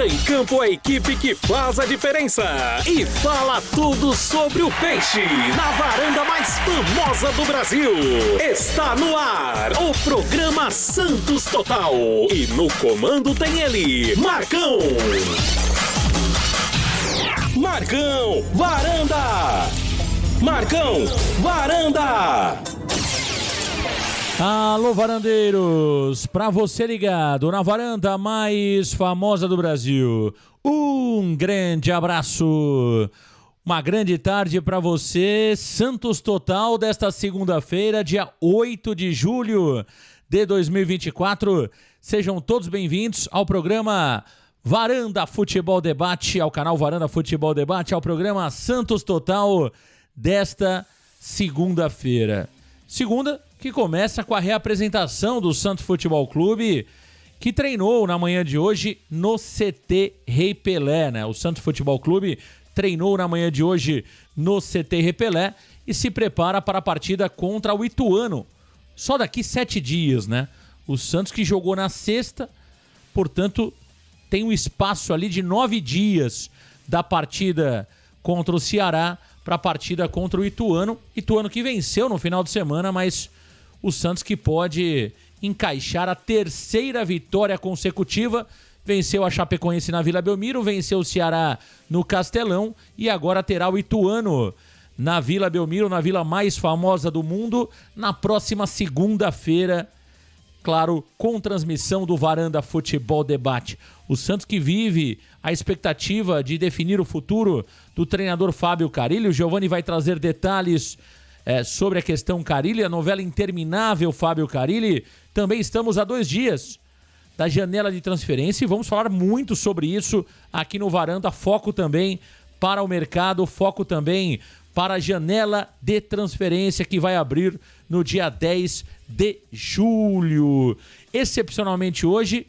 Entra em campo a equipe que faz a diferença e fala tudo sobre o peixe na varanda mais famosa do Brasil. Está no ar o programa Santos Total e no comando tem ele, Marcão. Marcão, varanda! Marcão, varanda! Alô, varandeiros! Pra você ligado na varanda mais famosa do Brasil, um grande abraço! Uma grande tarde pra você, Santos Total, desta segunda-feira, dia 8 de julho de 2024. Sejam todos bem-vindos ao programa Varanda Futebol Debate, ao canal Varanda Futebol Debate, ao programa Santos Total desta segunda-feira. Segunda que começa com a reapresentação do Santos Futebol Clube, que treinou na manhã de hoje no CT Rei Pelé, né? O Santos Futebol Clube treinou na manhã de hoje no CT Rei Pelé e se prepara para a partida contra o Ituano. Só daqui 7 dias, né? O Santos que jogou na sexta, portanto, tem um espaço ali de 9 dias da partida contra o Ceará para a partida contra o Ituano. Ituano que venceu no final de semana, mas o Santos que pode encaixar a terceira vitória consecutiva. Venceu a Chapecoense na Vila Belmiro, venceu o Ceará no Castelão e agora terá o Ituano na Vila Belmiro, na vila mais famosa do mundo, na próxima segunda-feira. Claro, com transmissão do Varanda Futebol Debate. O Santos que vive a expectativa de definir o futuro do treinador Fábio Carille. O Giovani vai trazer detalhes sobre a questão Carille, a novela interminável Fábio Carille. Também estamos a 2 dias da janela de transferência e vamos falar muito sobre isso aqui no Varanda. Foco também para o mercado, foco também para a janela de transferência que vai abrir no dia 10 de julho. Excepcionalmente hoje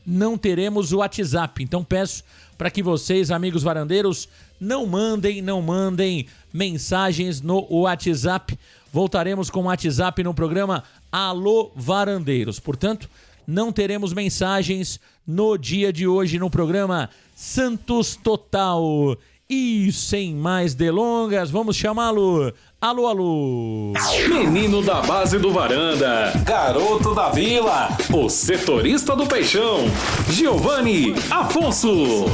não teremos o WhatsApp, então peço para que vocês, amigos varandeiros, não mandem mensagens no WhatsApp. Voltaremos com o WhatsApp no programa Alô Varandeiros. Portanto, não teremos mensagens no dia de hoje no programa Santos Total. E sem mais delongas, vamos chamá-lo. Alô, alô! Menino da base do Varanda, garoto da vila, o setorista do Peixão, Giovani Afonso.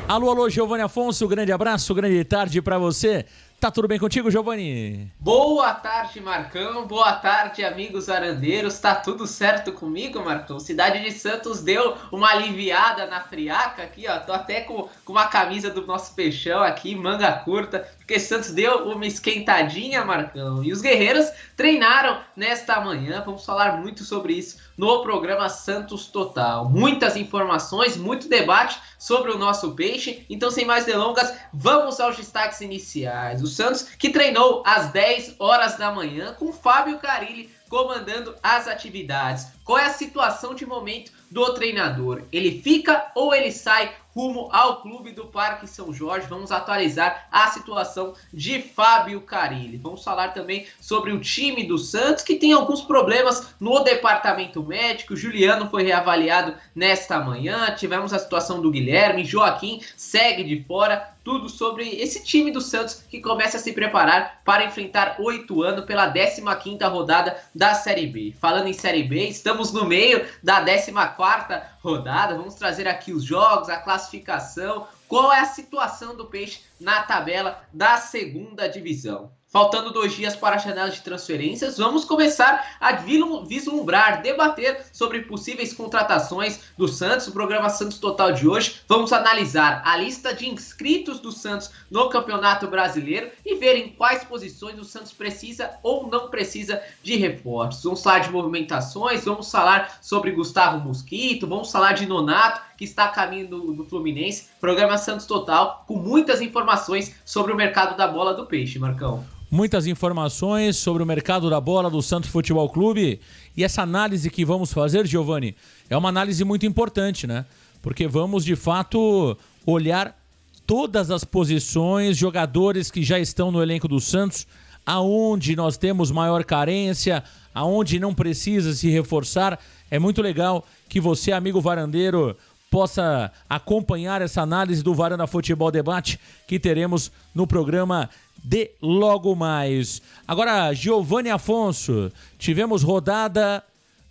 Alô, alô, Giovani Afonso, grande abraço, grande tarde pra você. Tá tudo bem contigo, Giovani? Boa tarde, Marcão. Boa tarde, amigos varandeiros. Tá tudo certo comigo, Marcão? Cidade de Santos deu uma aliviada na friaca aqui, ó. Tô até com uma camisa do nosso Peixão aqui, manga curta, porque Santos deu uma esquentadinha, Marcão. E os guerreiros treinaram nesta manhã. Vamos falar muito sobre isso no programa Santos Total. Muitas informações, muito debate sobre o nosso peixe. Então, sem mais delongas, vamos aos destaques iniciais. O Santos que treinou às 10 horas da manhã com Fábio Carille comandando as atividades. Qual é a situação de momento do treinador? Ele fica ou ele sai rumo ao clube do Parque São Jorge? Vamos atualizar a situação de Fábio Carille. Vamos falar também sobre o time do Santos, que tem alguns problemas no departamento médico. O Juliano foi reavaliado nesta manhã. Tivemos a situação do Guilherme. Joaquim segue de fora. Tudo sobre esse time do Santos que começa a se preparar para enfrentar o Ituano pela 15ª rodada da Série B. Falando em Série B, estamos no meio da 14ª rodada. Vamos trazer aqui os jogos, a classificação, qual é a situação do Peixe na tabela da 2ª divisão. Faltando 2 dias para a janela de transferências, vamos começar a vislumbrar, debater sobre possíveis contratações do Santos. O programa Santos Total de hoje, vamos analisar a lista de inscritos do Santos no Campeonato Brasileiro e ver em quais posições o Santos precisa ou não precisa de reforços. Vamos falar de movimentações, vamos falar sobre Gustavo Mosquito, vamos falar de Nonato, que está a caminho do Fluminense. Programa Santos Total com muitas informações sobre o mercado da bola do Peixe, Marcão. Muitas informações sobre o mercado da bola do Santos Futebol Clube. E essa análise que vamos fazer, Giovani, é uma análise muito importante, né? Porque vamos, de fato, olhar todas as posições, jogadores que já estão no elenco do Santos, aonde nós temos maior carência, aonde não precisa se reforçar. É muito legal que você, amigo varandeiro, possa acompanhar essa análise do Varanda Futebol Debate que teremos no programa de logo mais. Agora, Giovanni Afonso, tivemos rodada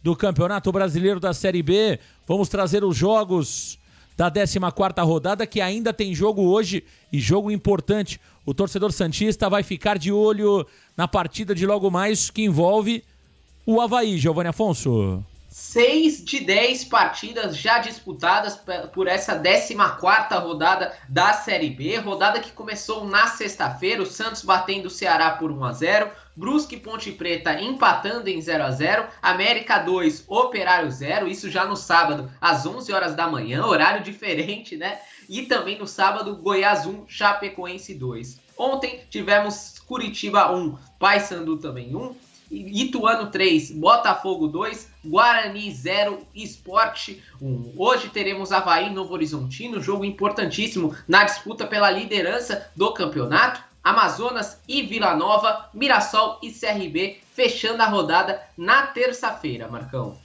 do Campeonato Brasileiro da Série B. Vamos trazer os jogos da 14ª rodada, que ainda tem jogo hoje e jogo importante. O torcedor santista vai ficar de olho na partida de logo mais que envolve o Avaí, Giovanni Afonso. 6 de 10 partidas já disputadas por essa 14ª rodada da Série B, rodada que começou na sexta-feira, o Santos batendo o Ceará por 1-0, Brusque e Ponte Preta empatando em 0-0, América 2, Operário 0, isso já no sábado às 11 horas da manhã, horário diferente, né? E também no sábado, Goiás 1, Chapecoense 2. Ontem tivemos Curitiba 1, Paysandu também 1, Ituano 3, Botafogo 2, Guarani 0, Sport 1. Hoje teremos Avaí e Novo Horizontino, jogo importantíssimo na disputa pela liderança do campeonato. Amazonas e Vila Nova, Mirassol e CRB fechando a rodada na terça-feira, Marcão.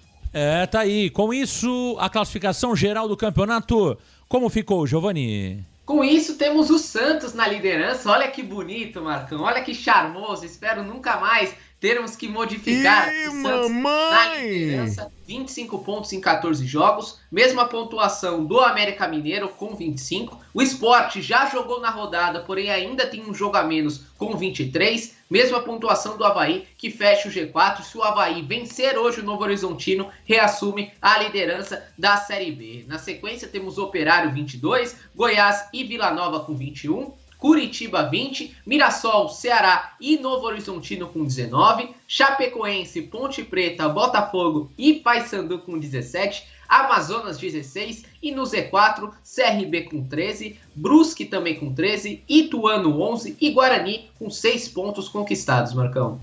Tá aí. Com isso, a classificação geral do campeonato, como ficou, Giovanni? Com isso, temos o Santos na liderança. Olha que bonito, Marcão. Olha que charmoso. Espero nunca mais termos que modificar o Santos na liderança. 25 pontos em 14 jogos. Mesma pontuação do América Mineiro com 25. O Sport já jogou na rodada, porém ainda tem um jogo a menos com 23. Mesma pontuação do Avaí, que fecha o G4. Se o Avaí vencer hoje o Novo Horizontino, reassume a liderança da Série B. Na sequência temos Operário 22, Goiás e Vila Nova com 21. Curitiba 20, Mirassol, Ceará e Novo Horizontino com 19, Chapecoense, Ponte Preta, Botafogo e Paysandu com 17, Amazonas 16 e no Z4, CRB com 13, Brusque também com 13, Ituano 11 e Guarani com 6 pontos conquistados, Marcão.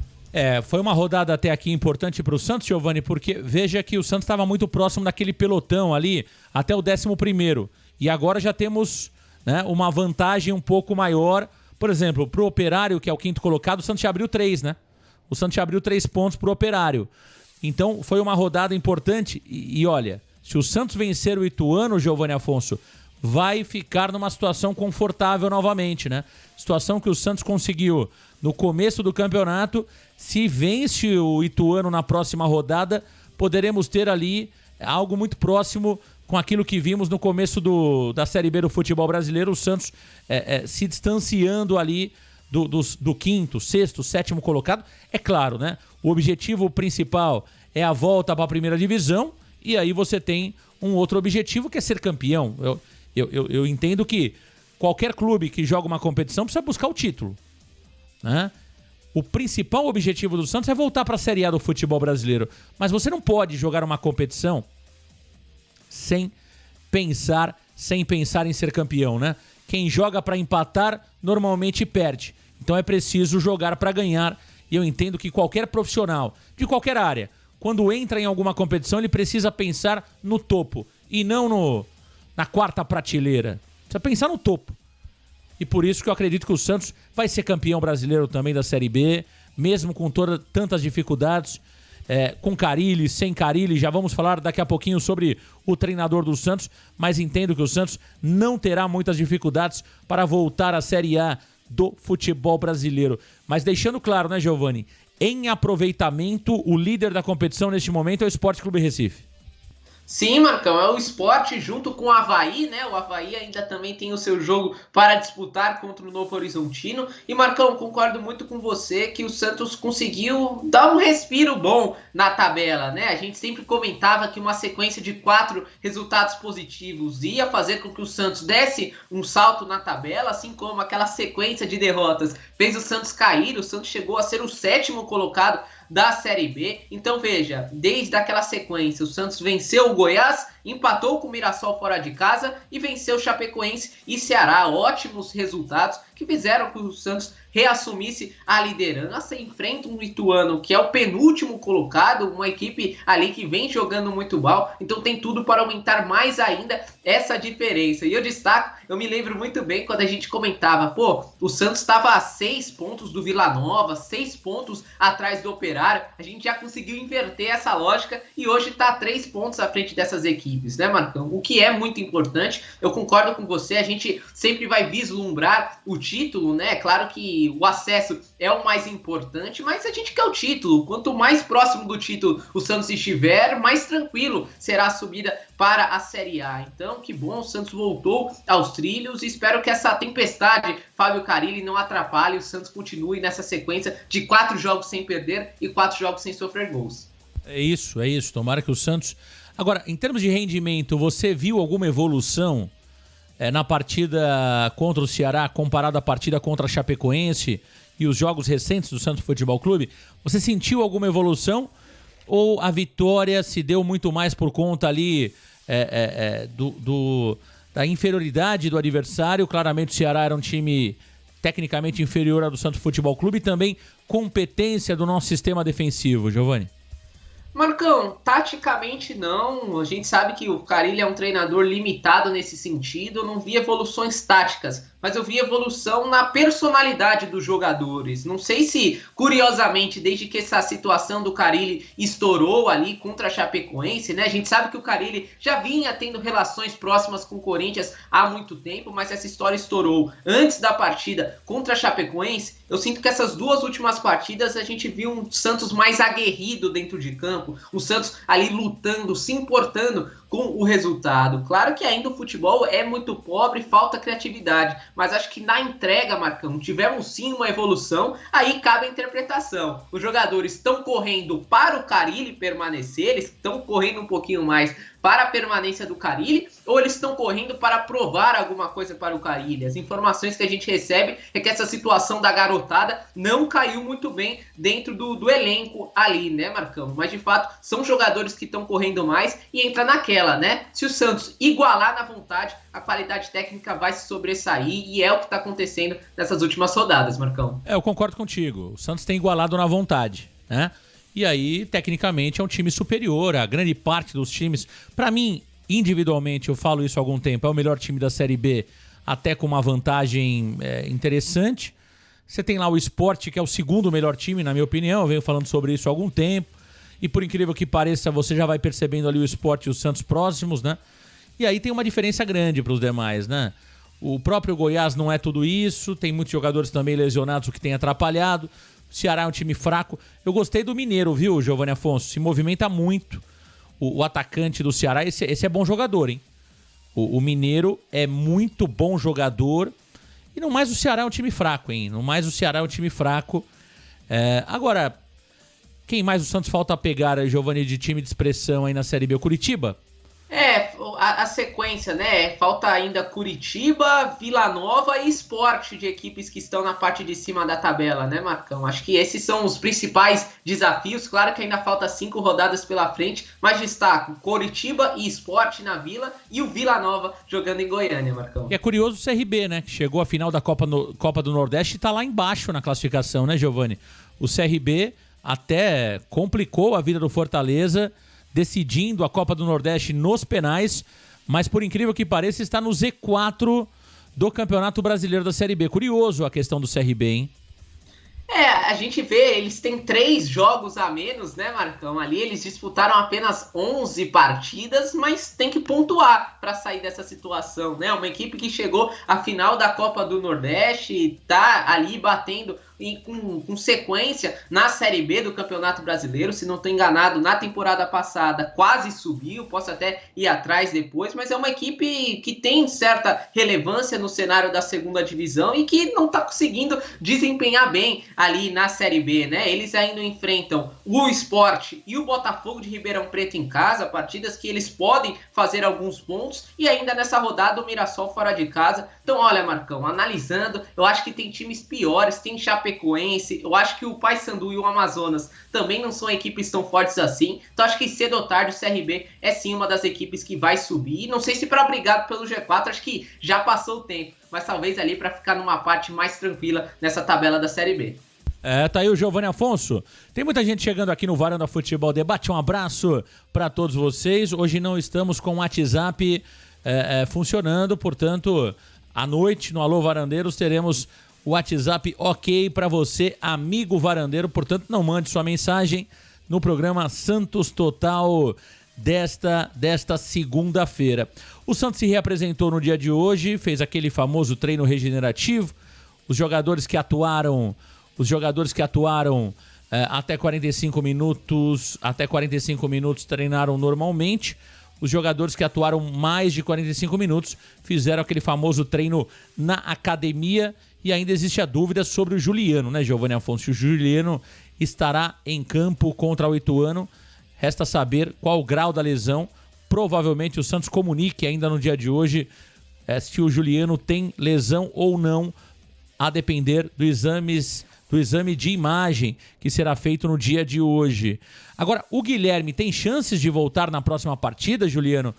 Foi uma rodada até aqui importante para o Santos, Giovanni, porque veja que o Santos estava muito próximo daquele pelotão ali até o 11º e agora já temos, né, uma vantagem um pouco maior. Por exemplo, pro Operário, que é o 5º colocado, o Santos já abriu 3, né? O Santos já abriu 3 pontos pro Operário. Então, foi uma rodada importante. E olha, se o Santos vencer o Ituano, Giovanni Afonso, vai ficar numa situação confortável novamente, né? Situação que o Santos conseguiu no começo do campeonato. Se vence o Ituano na próxima rodada, poderemos ter ali algo muito próximo com aquilo que vimos no começo da Série B do futebol brasileiro, o Santos se distanciando ali do 5º, 6º, 7º colocado. É claro, né? O objetivo principal é a volta para a primeira divisão e aí você tem um outro objetivo que é ser campeão. Eu entendo que qualquer clube que joga uma competição precisa buscar o título, né? O principal objetivo do Santos é voltar para a Série A do futebol brasileiro, mas você não pode jogar uma competição sem pensar em ser campeão, né? Quem joga para empatar normalmente perde. Então é preciso jogar para ganhar. E eu entendo que qualquer profissional de qualquer área, quando entra em alguma competição, ele precisa pensar no topo e não na 4ª prateleira. Precisa pensar no topo. E por isso que eu acredito que o Santos vai ser campeão brasileiro também da Série B, mesmo com tantas dificuldades. Com Carille, sem Carille, já vamos falar daqui a pouquinho sobre o treinador do Santos, mas entendo que o Santos não terá muitas dificuldades para voltar à Série A do futebol brasileiro. Mas deixando claro, né, Giovanni, em aproveitamento, o líder da competição neste momento é o Sport Clube Recife. Sim, Marcão, é o Sport junto com o Avaí, né? O Avaí ainda também tem o seu jogo para disputar contra o Novo Horizontino. E, Marcão, concordo muito com você que o Santos conseguiu dar um respiro bom na tabela, né? A gente sempre comentava que uma sequência de 4 resultados positivos ia fazer com que o Santos desse um salto na tabela, assim como aquela sequência de derrotas fez o Santos cair. O Santos chegou a ser o 7º colocado da Série B. Então veja, desde aquela sequência o Santos venceu o Goiás, empatou com o Mirassol fora de casa e venceu o Chapecoense e Ceará. Ótimos resultados que fizeram que o Santos reassumisse a liderança. Enfrenta um Ituano que é o penúltimo colocado, uma equipe ali que vem jogando muito mal, então tem tudo para aumentar mais ainda essa diferença. E eu destaco, eu me lembro muito bem quando a gente comentava, o Santos estava a 6 pontos do Vila Nova, 6 pontos atrás do Operário, a gente já conseguiu inverter essa lógica e hoje está a 3 pontos à frente dessas equipes, né, Marcão? O que é muito importante, eu concordo com você, a gente sempre vai vislumbrar o título, né? Claro que o acesso é o mais importante, mas a gente quer o título. Quanto mais próximo do título o Santos estiver, mais tranquilo será a subida para a Série A. Então, que bom, o Santos voltou aos trilhos e espero que essa tempestade, Fábio Carille, não atrapalhe, o Santos continue nessa sequência de 4 jogos sem perder e 4 jogos sem sofrer gols. É isso. Tomara que o Santos... Agora, em termos de rendimento, você viu alguma evolução na partida contra o Ceará, comparado à partida contra a Chapecoense e os jogos recentes do Santos Futebol Clube? Você sentiu alguma evolução ou a vitória se deu muito mais por conta ali da inferioridade do adversário? Claramente o Ceará era um time tecnicamente inferior ao do Santos Futebol Clube e também competência do nosso sistema defensivo, Giovani. Marcão, taticamente não, a gente sabe que o Carille é um treinador limitado nesse sentido, eu não vi evoluções táticas, mas eu vi evolução na personalidade dos jogadores. Não sei se, curiosamente, desde que essa situação do Carille estourou ali contra a Chapecoense, né? A gente sabe que o Carille já vinha tendo relações próximas com o Corinthians há muito tempo, mas essa história estourou antes da partida contra a Chapecoense. Eu sinto que essas 2 últimas partidas a gente viu um Santos mais aguerrido dentro de campo, o Santos ali lutando, se importando com o resultado. Claro que ainda o futebol é muito pobre, falta criatividade, mas acho que na entrega, Marcão, tivemos sim uma evolução, aí cabe a interpretação. Os jogadores estão correndo para o Carille permanecer, eles estão correndo um pouquinho mais para a permanência do Carille, ou eles estão correndo para provar alguma coisa para o Carille? As informações que a gente recebe é que essa situação da garotada não caiu muito bem dentro do elenco ali, né, Marcão? Mas de fato, são jogadores que estão correndo mais e entra naquela, né? Se o Santos igualar na vontade, a qualidade técnica vai se sobressair e é o que está acontecendo nessas últimas rodadas, Marcão. Eu concordo contigo. O Santos tem igualado na vontade, né? E aí, tecnicamente, é um time superior a grande parte dos times. Para mim, individualmente, eu falo isso há algum tempo, é o melhor time da Série B, até com uma vantagem interessante. Você tem lá o Sport, que é o segundo melhor time, na minha opinião. Eu venho falando sobre isso há algum tempo. E por incrível que pareça, você já vai percebendo ali o Sport e o Santos próximos, né? E aí tem uma diferença grande para os demais, né? O próprio Goiás não é tudo isso. Tem muitos jogadores também lesionados, o que tem atrapalhado. O Ceará é um time fraco. Eu gostei do Mineiro, viu, Giovani Afonso? Se movimenta muito. O atacante do Ceará, esse é bom jogador, hein? O Mineiro é muito bom jogador. E no mais o Ceará é um time fraco, hein? No mais o Ceará é um time fraco. Agora, quem mais o Santos falta pegar, Giovani, de time de expressão aí na Série B? O Curitiba? A sequência, né? Falta ainda Curitiba, Vila Nova e Sport, de equipes que estão na parte de cima da tabela, né, Marcão? Acho que esses são os principais desafios. Claro que ainda falta 5 rodadas pela frente, mas destaco Curitiba e Sport na Vila e o Vila Nova jogando em Goiânia, Marcão. E é curioso o CRB, né? Que chegou à final da Copa do Nordeste e tá lá embaixo na classificação, né, Giovani? O CRB até complicou a vida do Fortaleza, decidindo a Copa do Nordeste nos penais, mas por incrível que pareça está no Z4 do Campeonato Brasileiro da Série B. Curioso a questão do CRB, hein? A gente vê, eles têm 3 jogos a menos, né, Marcão? Ali eles disputaram apenas 11 partidas, mas tem que pontuar para sair dessa situação, né? Uma equipe que chegou à final da Copa do Nordeste, tá ali batendo e com sequência na Série B do Campeonato Brasileiro. Se não estou enganado, na temporada passada quase subiu, posso até ir atrás depois, mas é uma equipe que tem certa relevância no cenário da segunda divisão e que não está conseguindo desempenhar bem ali na Série B, né? Eles ainda enfrentam o Sport e o Botafogo de Ribeirão Preto em casa, partidas que eles podem fazer alguns pontos, e ainda nessa rodada o Mirassol fora de casa. Então olha, Marcão, analisando, eu acho que tem times piores, tem Chapecoense, Chapecoense, eu acho que o Paysandu e o Amazonas também não são equipes tão fortes assim, então acho que cedo ou tarde o CRB é sim uma das equipes que vai subir, não sei se para brigar pelo G4, acho que já passou o tempo, mas talvez ali para ficar numa parte mais tranquila nessa tabela da Série B. Tá aí o Giovanni Afonso. Tem muita gente chegando aqui no Varanda Futebol Debate. Um abraço para todos vocês. Hoje não estamos com o WhatsApp funcionando, portanto, à noite no Alô Varandeiros teremos o WhatsApp ok para você, amigo varandeiro. Portanto, não mande sua mensagem no programa Santos Total desta segunda-feira. O Santos se reapresentou no dia de hoje, fez aquele famoso treino regenerativo. Os jogadores que atuaram até 45 minutos treinaram normalmente. Os jogadores que atuaram mais de 45 minutos fizeram aquele famoso treino na academia. E ainda existe a dúvida sobre o Juliano, né, Giovanni Afonso? Se o Juliano estará em campo contra o Ituano. Resta saber qual o grau da lesão. Provavelmente o Santos comunique ainda no dia de hoje se o Juliano tem lesão ou não, a depender do exame de imagem que será feito no dia de hoje. Agora, o Guilherme tem chances de voltar na próxima partida, Giovanni,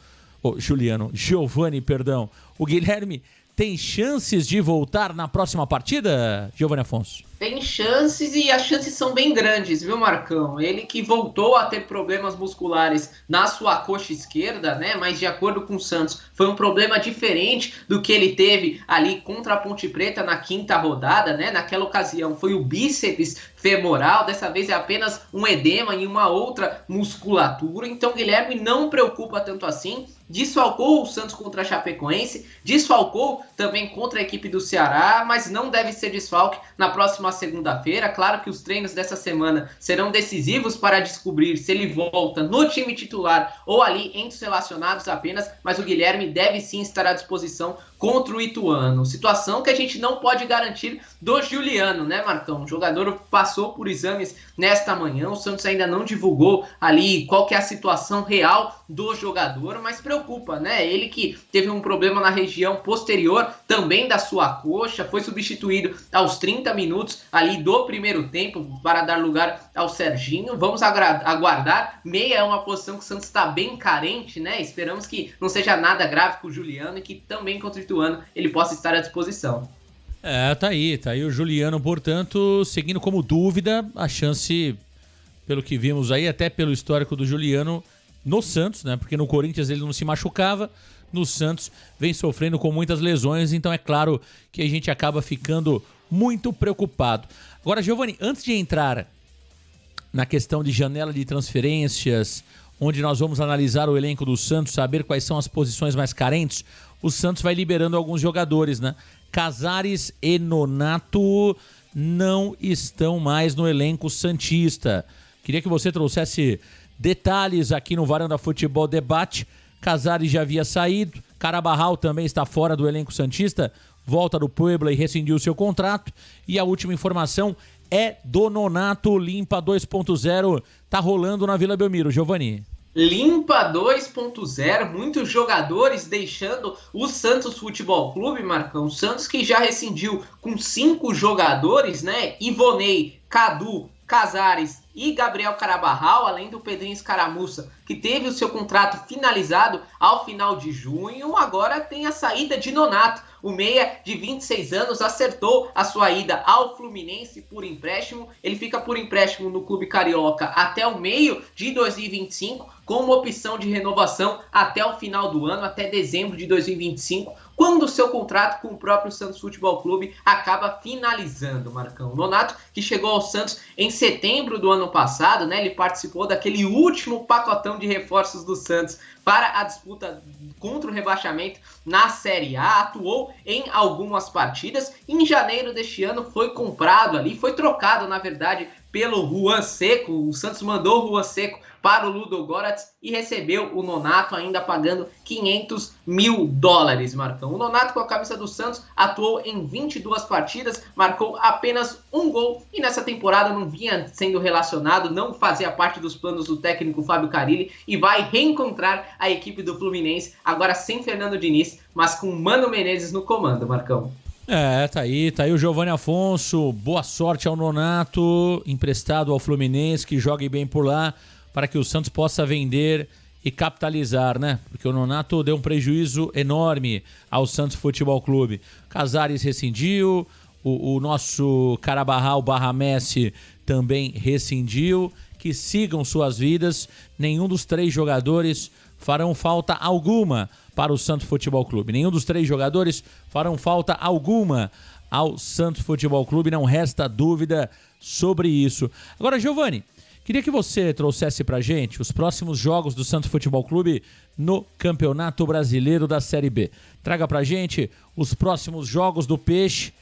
perdão. O Guilherme tem chances de voltar na próxima partida, Giovanni Afonso? Tem chances e as chances são bem grandes, viu, Marcão? Ele que voltou a ter problemas musculares na sua coxa esquerda, né? Mas de acordo com o Santos, foi um problema diferente do que ele teve ali contra a Ponte Preta na 5ª rodada, né? Naquela ocasião foi o bíceps femoral, dessa vez é apenas um edema em uma outra musculatura. Então o Guilherme não preocupa tanto assim. Desfalcou o Santos contra a Chapecoense, desfalcou também contra a equipe do Ceará, mas não deve ser desfalque na próxima segunda-feira. Claro que os treinos dessa semana serão decisivos para descobrir se ele volta no time titular ou ali entre os relacionados apenas, mas o Guilherme deve sim estar à disposição contra o Ituano. Situação que a gente não pode garantir do Juliano, né, Marcão? O jogador passou por exames nesta manhã, o Santos ainda não divulgou ali qual que é a situação real do jogador, mas preocupa, né? Ele que teve um problema na região posterior também da sua coxa, foi substituído aos 30 minutos ali do primeiro tempo para dar lugar ao Serginho. Vamos aguardar. Meia é uma posição que o Santos está bem carente, né? Esperamos que não seja nada grave com o Juliano e que também contra o Ituano ele possa estar à disposição. Tá aí o Juliano, portanto, seguindo como dúvida, a chance, pelo que vimos aí, até pelo histórico do Juliano no Santos, né? Porque no Corinthians ele não se machucava, no Santos vem sofrendo com muitas lesões, então é claro que a gente acaba ficando muito preocupado. Agora, Giovanni, antes de entrar na questão de janela de transferências, onde nós vamos analisar o elenco do Santos, saber quais são as posições mais carentes, o Santos vai liberando alguns jogadores, né? Casares e Nonato não estão mais no elenco santista. Queria que você trouxesse detalhes aqui no Varanda Futebol Debate. Casares já havia saído, Carabarral também está fora do elenco santista, volta do Puebla e rescindiu seu contrato. E a última informação é do Nonato, Limpa 2.0, tá rolando na Vila Belmiro, Giovanni. Limpa 2.0, muitos jogadores deixando o Santos Futebol Clube, Marcão. O Santos que já rescindiu com 5 jogadores, né? Ivonei, Cadu, Casares e Gabriel Carabarral, além do Pedrinho Escaramuça, que teve o seu contrato finalizado ao final de junho. Agora tem a saída de Nonato. O meia de 26 anos acertou a sua ida ao Fluminense por empréstimo. Ele fica por empréstimo no Clube Carioca até o meio de 2025, com uma opção de renovação até o final do ano, até dezembro de 2025, quando o seu contrato com o próprio Santos Futebol Clube acaba finalizando, Marcão. Nonato, que chegou ao Santos em setembro do ano passado, né? Ele participou daquele último pacotão de reforços do Santos para a disputa contra o rebaixamento na Série A, atuou em algumas partidas. Em janeiro deste ano foi comprado ali, foi trocado, na verdade, pelo Juan Seco. O Santos mandou o Juan Seco para o Ludogorets e recebeu o Nonato ainda pagando $500 mil, Marcão. O Nonato, com a camisa do Santos, atuou em 22 partidas, marcou apenas um gol e nessa temporada não vinha sendo relacionado, não fazia parte dos planos do técnico Fábio Carille e vai reencontrar a equipe do Fluminense, agora sem Fernando Diniz, mas com Mano Menezes no comando, Marcão. Tá aí o Giovanni Afonso. Boa sorte ao Nonato, emprestado ao Fluminense, que jogue bem por lá, para que o Santos possa vender e capitalizar, né? Porque o Nonato deu um prejuízo enorme ao Santos Futebol Clube. Casares rescindiu, o nosso Carabarral / Messi também rescindiu. Que sigam suas vidas. Nenhum dos 3 jogadores farão falta alguma para o Santos Futebol Clube. Nenhum dos 3 jogadores farão falta alguma ao Santos Futebol Clube. Não resta dúvida sobre isso. Agora, Giovanni, queria que você trouxesse pra gente os próximos jogos do Santos Futebol Clube no Campeonato Brasileiro da Série B. Traga pra gente os próximos jogos do Peixe,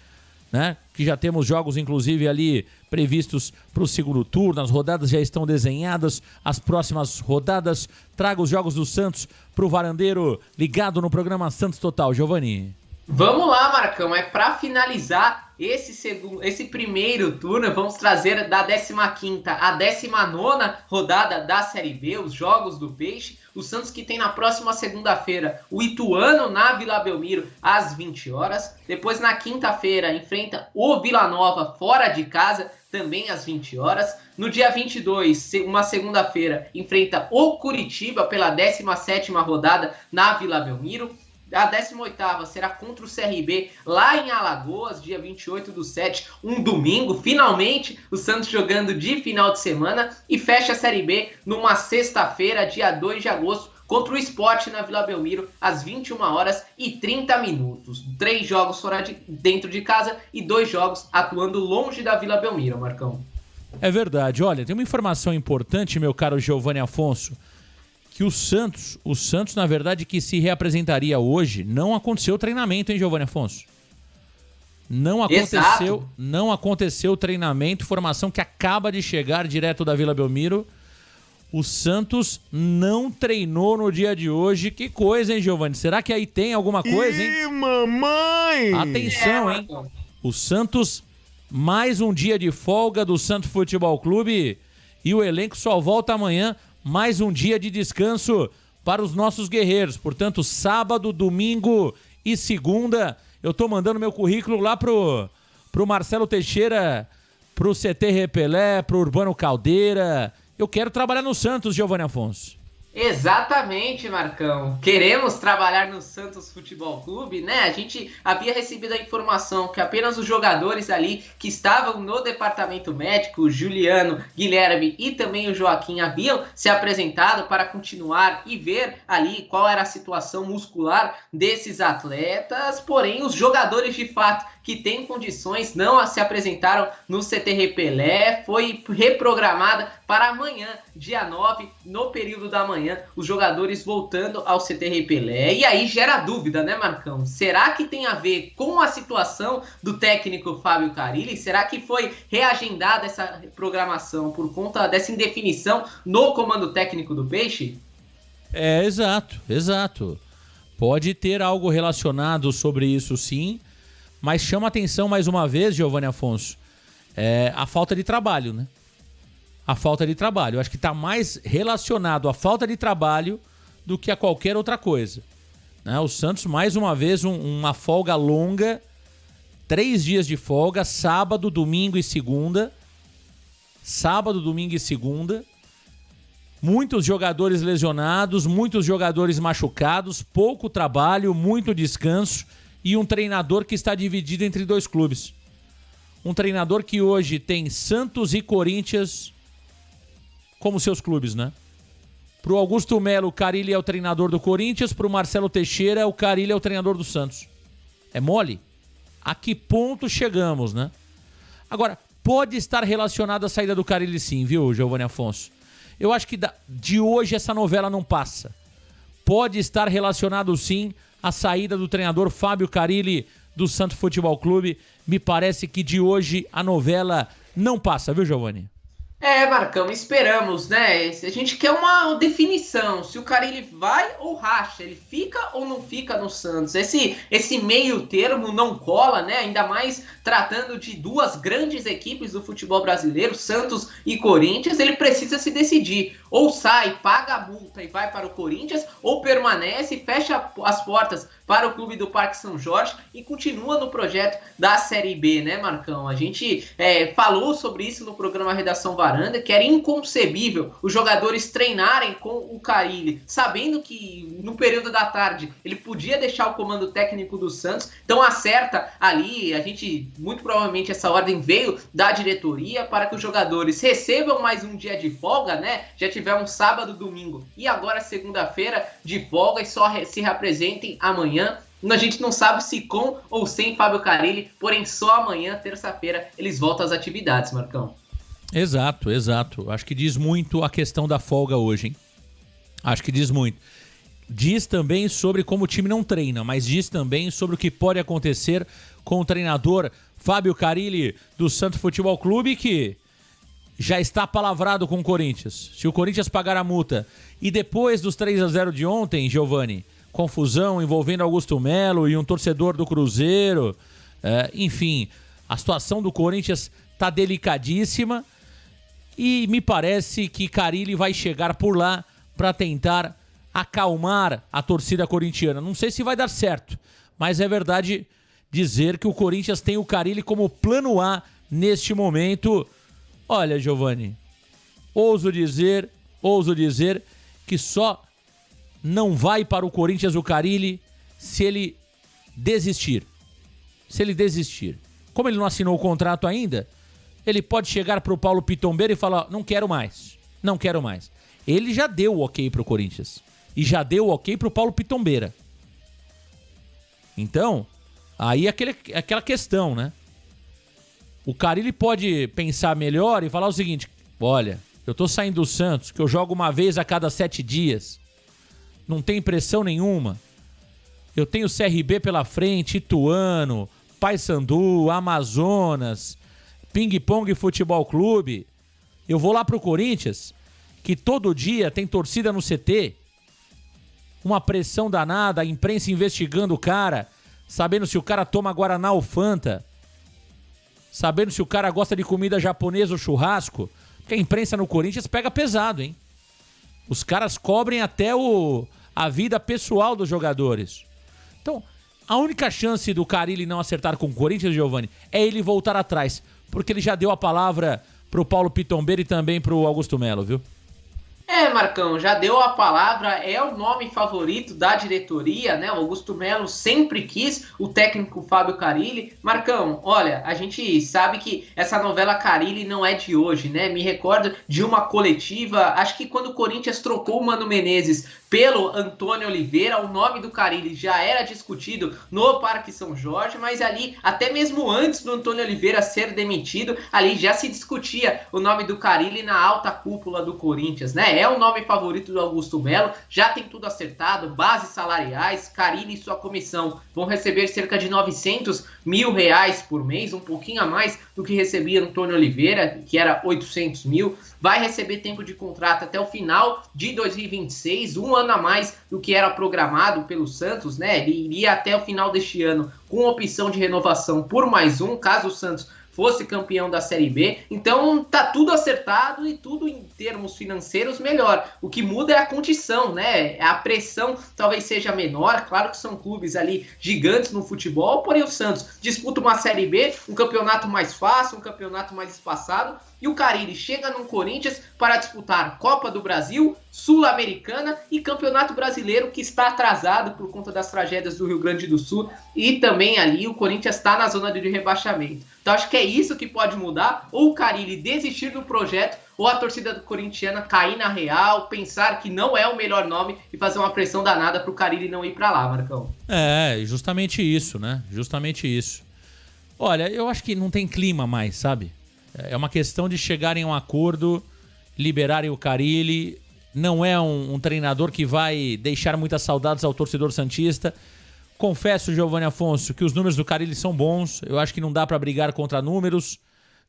né? Que já temos jogos, inclusive, ali previstos para o segundo turno. As rodadas já estão desenhadas, as próximas rodadas. Traga os jogos do Santos para o varandeiro ligado no programa Santos Total. Giovanni. Vamos lá, Marcão. Para finalizar esse primeiro turno, vamos trazer da 15ª à 19ª rodada da Série B, os jogos do Peixe. O Santos que tem na próxima segunda-feira o Ituano na Vila Belmiro às 20 horas. Depois na quinta-feira enfrenta o Vila Nova fora de casa, também às 20 horas. No dia 22, uma segunda-feira, enfrenta o Curitiba pela 17ª rodada na Vila Belmiro. A 18ª será contra o CRB lá em Alagoas, dia 28/7, um domingo. Finalmente, o Santos jogando de final de semana. E fecha a Série B numa sexta-feira, dia 2 de agosto, contra o Sport na Vila Belmiro, às 21h30. 3 jogos dentro de casa e 2 jogos atuando longe da Vila Belmiro, Marcão. É verdade. Olha, tem uma informação importante, meu caro Giovanni Afonso, que o Santos, na verdade, que se reapresentaria hoje, não aconteceu o treinamento, hein, Giovanni Afonso? Não aconteceu o treinamento, informação que acaba de chegar direto da Vila Belmiro. O Santos não treinou no dia de hoje. Que coisa, hein, Giovanni? Será que aí tem alguma coisa, hein? Ih, mamãe! Atenção, hein? O Santos, mais um dia de folga do Santos Futebol Clube e o elenco só volta amanhã. Mais um dia de descanso para os nossos guerreiros. Portanto, sábado, domingo e segunda, eu tô mandando meu currículo lá pro Marcelo Teixeira, pro CT Repelé, pro Urbano Caldeira. Eu quero trabalhar no Santos, Giovanni Afonso. Exatamente, Marcão. Queremos trabalhar no Santos Futebol Clube, né? A gente havia recebido a informação que apenas os jogadores ali que estavam no departamento médico, o Juliano, Guilherme e também o Joaquim, haviam se apresentado para continuar e ver ali qual era a situação muscular desses atletas. Porém, os jogadores de fato que têm condições não se apresentaram no CT Repelé. Foi reprogramada para amanhã, dia 9, no período da manhã, os jogadores voltando ao CT Repelé. E aí gera dúvida, né, Marcão? Será que tem a ver com a situação do técnico Fábio Carilli? Será que foi reagendada essa programação por conta dessa indefinição no comando técnico do Peixe? Exato. Pode ter algo relacionado sobre isso, sim. Mas chama atenção mais uma vez, Giovanni Afonso, a falta de trabalho, né? A falta de trabalho. Eu acho que está mais relacionado à falta de trabalho do que a qualquer outra coisa, né? O Santos, mais uma vez, uma folga longa, 3 dias de folga, sábado, domingo e segunda. Muitos jogadores lesionados, muitos jogadores machucados, pouco trabalho, muito descanso. E um treinador que está dividido entre 2 clubes. Um treinador que hoje tem Santos e Corinthians como seus clubes, né? Pro Augusto Melo, o Carilli é o treinador do Corinthians. Pro Marcelo Teixeira, o Carilli é o treinador do Santos. É mole? A que ponto chegamos, né? Agora, pode estar relacionado à saída do Carilli sim, viu, Giovanni Afonso? Eu acho que de hoje essa novela não passa. Pode estar relacionado sim a saída do treinador Fábio Carilli do Santos Futebol Clube. Me parece que de hoje a novela não passa, viu, Giovanni? Marcão, esperamos, né? A gente quer uma definição, se o Carille vai ou racha, ele fica ou não fica no Santos. Esse meio termo não cola, né? Ainda mais tratando de duas grandes equipes do futebol brasileiro, Santos e Corinthians, ele precisa se decidir. Ou sai, paga a multa e vai para o Corinthians, ou permanece, fecha as portas para o clube do Parque São Jorge e continua no projeto da Série B, né, Marcão? A gente falou sobre isso no programa Redação Varanda, que era inconcebível os jogadores treinarem com o Carille, sabendo que no período da tarde ele podia deixar o comando técnico do Santos, então acerta ali, muito provavelmente essa ordem veio da diretoria para que os jogadores recebam mais um dia de folga, né? Já tivemos sábado, domingo e agora segunda-feira de folga e só se reapresentem amanhã. A gente não sabe se com ou sem Fábio Carille, porém só amanhã, terça-feira, eles voltam às atividades, Marcão. Exato. Acho que diz muito a questão da folga hoje, hein? Acho que diz muito. Diz também sobre como o time não treina, mas diz também sobre o que pode acontecer com o treinador Fábio Carille do Santos Futebol Clube, que já está palavrado com o Corinthians. Se o Corinthians pagar a multa e depois dos 3-0 de ontem, Giovani, confusão envolvendo Augusto Melo e um torcedor do Cruzeiro, enfim, a situação do Corinthians está delicadíssima e me parece que Carille vai chegar por lá para tentar acalmar a torcida corintiana. Não sei se vai dar certo, mas é verdade dizer que o Corinthians tem o Carille como plano A neste momento. Olha, Giovani, ouso dizer que só não vai para o Corinthians o Carille se ele desistir. Como ele não assinou o contrato ainda, ele pode chegar para o Paulo Pitombeira e falar, não quero mais. Ele já deu o ok para o Corinthians. E já deu o ok para o Paulo Pitombeira. Então, aí é aquela questão, né? O Carille pode pensar melhor e falar o seguinte, olha, eu tô saindo do Santos, que eu jogo uma vez a cada 7 dias. Não tem pressão nenhuma. Eu tenho CRB pela frente, Ituano, Paysandu, Amazonas, Ping Pong Futebol Clube. Eu vou lá pro Corinthians, que todo dia tem torcida no CT. Uma pressão danada, a imprensa investigando o cara, sabendo se o cara toma Guaraná ou Fanta, sabendo se o cara gosta de comida japonesa ou churrasco, porque a imprensa no Corinthians pega pesado, hein? Os caras cobrem até a vida pessoal dos jogadores. Então, a única chance do Carille não acertar com o Corinthians, Giovani, é ele voltar atrás, porque ele já deu a palavra pro Paulo Pitombeira e também pro Augusto Melo, viu? Marcão, já deu a palavra, é o nome favorito da diretoria, né? O Augusto Melo sempre quis o técnico Fábio Carille. Marcão, olha, a gente sabe que essa novela Carille não é de hoje, né? Me recordo de uma coletiva, acho que quando o Corinthians trocou o Mano Menezes pelo Antônio Oliveira, o nome do Carille já era discutido no Parque São Jorge, mas ali, até mesmo antes do Antônio Oliveira ser demitido, ali já se discutia o nome do Carille na alta cúpula do Corinthians, né? É o nome favorito do Augusto Melo, já tem tudo acertado, bases salariais, Carille e sua comissão vão receber cerca de R$900 mil por mês, um pouquinho a mais do que recebia Antônio Oliveira, que era 800 mil, vai receber tempo de contrato até o final de 2026, um ano a mais do que era programado pelo Santos, né? Ele iria até o final deste ano com opção de renovação por mais um, caso o Santos fosse campeão da Série B. Então tá tudo acertado e tudo em termos financeiros melhor. O que muda é a condição, né? A pressão talvez seja menor. Claro que são clubes ali gigantes no futebol, porém o Santos disputa uma Série B, um campeonato mais fácil, um campeonato mais espaçado, e o Carille chega no Corinthians para disputar Copa do Brasil, Sul-Americana e Campeonato Brasileiro, que está atrasado por conta das tragédias do Rio Grande do Sul, e também ali o Corinthians está na zona de rebaixamento. Então acho que é isso que pode mudar, ou o Carille desistir do projeto, ou a torcida corintiana cair na real, pensar que não é o melhor nome e fazer uma pressão danada para o Carille não ir para lá, Marcão. Justamente isso, né? Justamente isso. Olha, eu acho que não tem clima mais, sabe? É uma questão de chegarem a um acordo, liberarem o Carille. Não é um treinador que vai deixar muitas saudades ao torcedor santista. Confesso, Giovanni Afonso, que os números do Carille são bons. Eu acho que não dá para brigar contra números.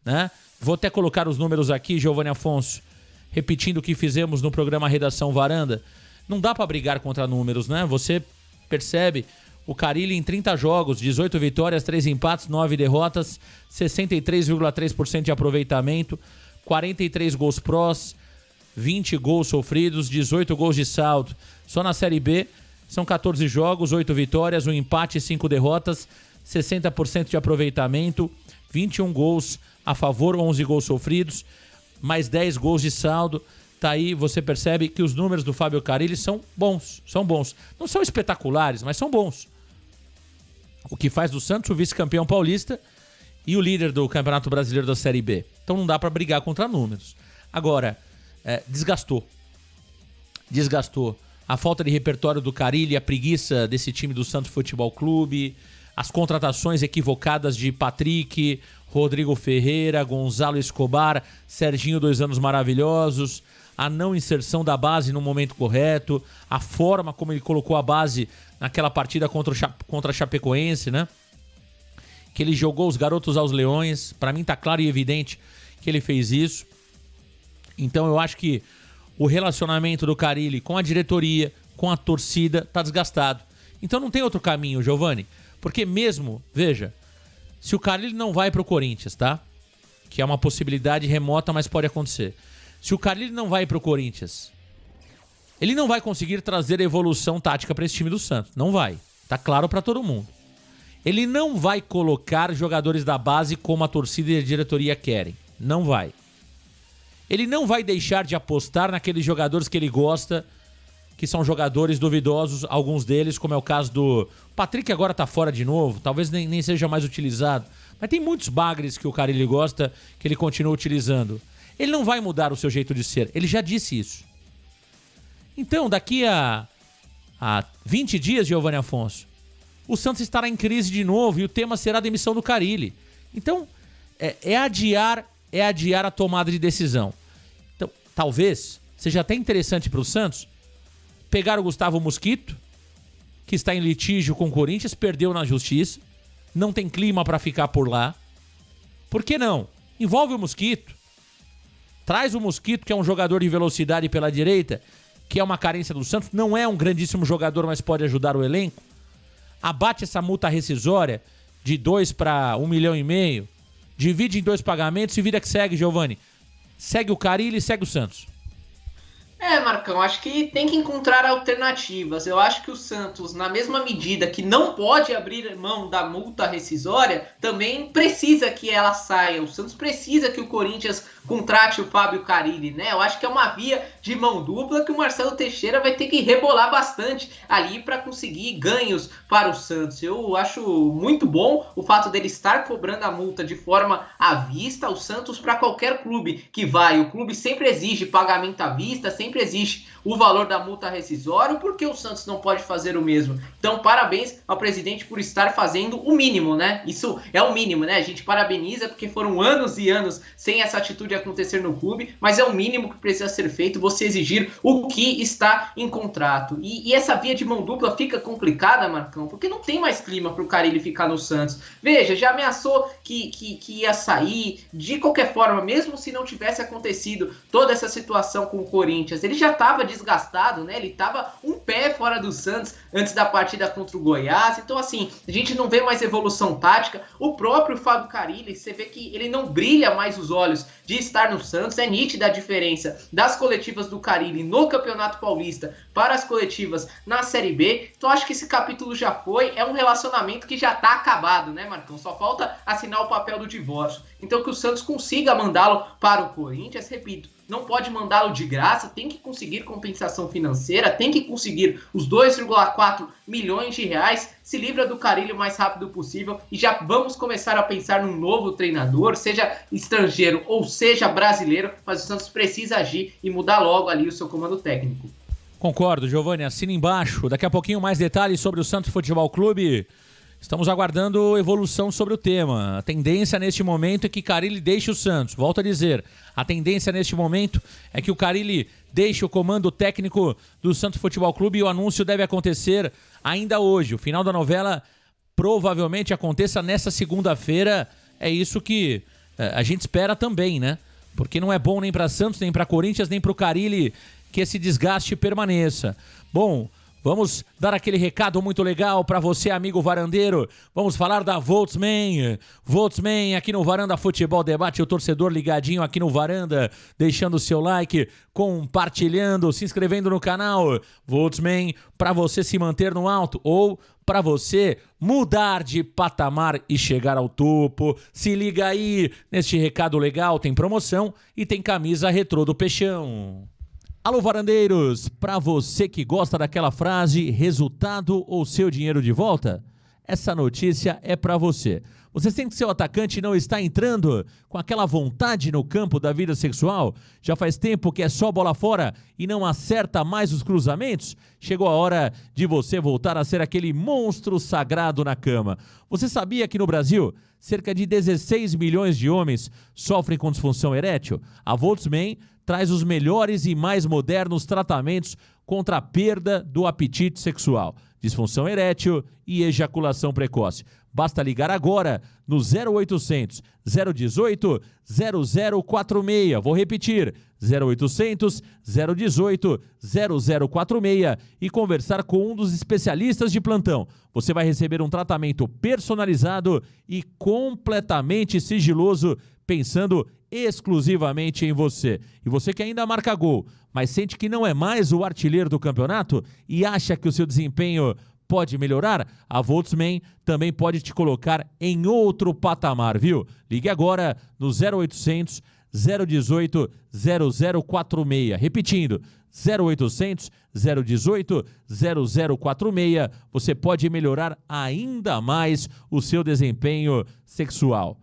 né? Vou até colocar os números aqui, Giovanni Afonso, repetindo o que fizemos no programa Redação Varanda. Não dá para brigar contra números, né? Você percebe o Carille em 30 jogos, 18 vitórias, 3 empates, 9 derrotas, 63,3% de aproveitamento, 43 gols prós, 20 gols sofridos, 18 gols de saldo. Só na Série B são 14 jogos, 8 vitórias, 1 empate e 5 derrotas, 60% de aproveitamento, 21 gols a favor, 11 gols sofridos, mais 10 gols de saldo. Tá aí, você percebe que os números do Fábio Carille são bons. Não são espetaculares, mas são bons. O que faz do Santos o vice-campeão paulista e o líder do Campeonato Brasileiro da Série B. Então não dá para brigar contra números. Agora, desgastou. A falta de repertório do Carille, a preguiça desse time do Santos Futebol Clube, as contratações equivocadas de Patrick, Rodrigo Ferreira, Gonzalo Escobar, Serginho, 2 anos maravilhosos, a não inserção da base no momento correto, a forma como ele colocou a base naquela partida contra a Chapecoense, né? Que ele jogou os garotos aos leões. Para mim tá claro e evidente que ele fez isso. Então eu acho que o relacionamento do Carille com a diretoria, com a torcida, tá desgastado. Então não tem outro caminho, Giovanni. Porque mesmo, veja, se o Carille não vai pro Corinthians, tá? Que é uma possibilidade remota, mas pode acontecer. Se o Carille não vai pro Corinthians, ele não vai conseguir trazer evolução tática para esse time do Santos. Não vai. Tá claro para todo mundo. Ele não vai colocar jogadores da base como a torcida e a diretoria querem. Não vai. Ele não vai deixar de apostar naqueles jogadores que ele gosta, que são jogadores duvidosos, alguns deles, como é o caso do Patrick, agora tá fora de novo, talvez nem seja mais utilizado. Mas tem muitos bagres que o Carille gosta, que ele continua utilizando. Ele não vai mudar o seu jeito de ser, ele já disse isso. Então, daqui a 20 dias, Giovanni Afonso, o Santos estará em crise de novo e o tema será a demissão do Carille. Então, é adiar a tomada de decisão. Então, talvez seja até interessante para o Santos pegar o Gustavo Mosquito, que está em litígio com o Corinthians, perdeu na justiça, não tem clima para ficar por lá. Por que não? Envolve o Mosquito. Traz o Mosquito, que é um jogador de velocidade pela direita, que é uma carência do Santos, não é um grandíssimo jogador, mas pode ajudar o elenco. Abate essa multa rescisória de 2 para 1,5 milhão, divide em 2 pagamentos e vida que segue, Giovanni. Segue o Carille e segue o Santos. Marcão, acho que tem que encontrar alternativas. Eu acho que o Santos, na mesma medida que não pode abrir mão da multa rescisória, também precisa que ela saia. O Santos precisa que o Corinthians contrate o Fábio Carille, né? Eu acho que é uma via de mão dupla que o Marcelo Teixeira vai ter que rebolar bastante ali para conseguir ganhos para o Santos. Eu acho muito bom o fato dele estar cobrando a multa de forma à vista. O Santos, para qualquer clube que vai, o clube sempre exige pagamento à vista, sempre existe o valor da multa rescisória, porque o Santos não pode fazer o mesmo. Então, parabéns ao presidente por estar fazendo o mínimo, né? Isso é o mínimo, né? A gente parabeniza porque foram anos e anos sem essa atitude acontecer no clube, mas é o mínimo que precisa ser feito, você exigir o que está em contrato. E essa via de mão dupla fica complicada, Marcão, porque não tem mais clima para o Carille ficar no Santos. Veja, já ameaçou que ia sair, de qualquer forma, mesmo se não tivesse acontecido toda essa situação com o Corinthians, ele já estava desgastado, né? Ele estava um pé fora do Santos antes da partida contra o Goiás. Então, assim, a gente não vê mais evolução tática. O próprio Fábio Carille, você vê que ele não brilha mais os olhos de estar no Santos. É nítida a diferença das coletivas do Carille no Campeonato Paulista para as coletivas na Série B. Então, acho que esse capítulo já foi. É um relacionamento que já está acabado, né, Marcão? Só falta assinar o papel do divórcio. Então, que o Santos consiga mandá-lo para o Corinthians, repito, não pode mandá-lo de graça, tem que conseguir compensação financeira, tem que conseguir os 2,4 milhões de reais, se livra do Carille o mais rápido possível e já vamos começar a pensar num novo treinador, seja estrangeiro ou seja brasileiro, mas o Santos precisa agir e mudar logo ali o seu comando técnico. Concordo, Giovanni, assina embaixo. Daqui a pouquinho mais detalhes sobre o Santos Futebol Clube. Estamos aguardando evolução sobre o tema. A tendência neste momento é que Carille deixe o Santos. Volto a dizer, a tendência neste momento é que o Carille deixe o comando técnico do Santos Futebol Clube e o anúncio deve acontecer ainda hoje. O final da novela provavelmente aconteça nesta segunda-feira. É isso que a gente espera também, né? Porque não é bom nem para Santos, nem para Corinthians, nem para o Carille que esse desgaste permaneça. Bom, vamos dar aquele recado muito legal para você, amigo varandeiro. Vamos falar da Voltsman. Voltsman aqui no Varanda Futebol Debate, o torcedor ligadinho aqui no Varanda, deixando o seu like, compartilhando, se inscrevendo no canal. Voltsman, para você se manter no alto ou para você mudar de patamar e chegar ao topo. Se liga aí, neste recado legal tem promoção e tem camisa retrô do Peixão. Alô, varandeiros, para você que gosta daquela frase, resultado ou seu dinheiro de volta? Essa notícia é para você. Você sente que seu atacante não está entrando com aquela vontade no campo da vida sexual? Já faz tempo que é só bola fora e não acerta mais os cruzamentos? Chegou a hora de você voltar a ser aquele monstro sagrado na cama. Você sabia que no Brasil, cerca de 16 milhões de homens sofrem com disfunção erétil? A Voltsman traz os melhores e mais modernos tratamentos contra a perda do apetite sexual, disfunção erétil e ejaculação precoce. Basta ligar agora no 0800 018 0046. Vou repetir, 0800 018 0046 e conversar com um dos especialistas de plantão. Você vai receber um tratamento personalizado e completamente sigiloso, pensando exclusivamente em você. E você que ainda marca gol, mas sente que não é mais o artilheiro do campeonato e acha que o seu desempenho pode melhorar, a Voltsman também pode te colocar em outro patamar, viu? Ligue agora no 0800 018 0046. Repetindo, 0800 018 0046. Você pode melhorar ainda mais o seu desempenho sexual.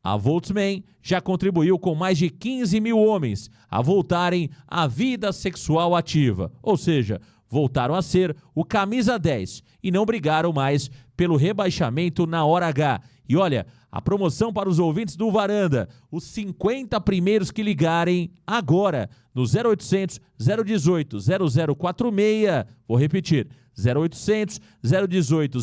A Voltsman já contribuiu com mais de 15 mil homens a voltarem à vida sexual ativa, ou seja, voltaram a ser o camisa 10 e não brigaram mais pelo rebaixamento na hora H. E olha, a promoção para os ouvintes do Varanda, os 50 primeiros que ligarem agora no 0800 018 0046, vou repetir, 0800 018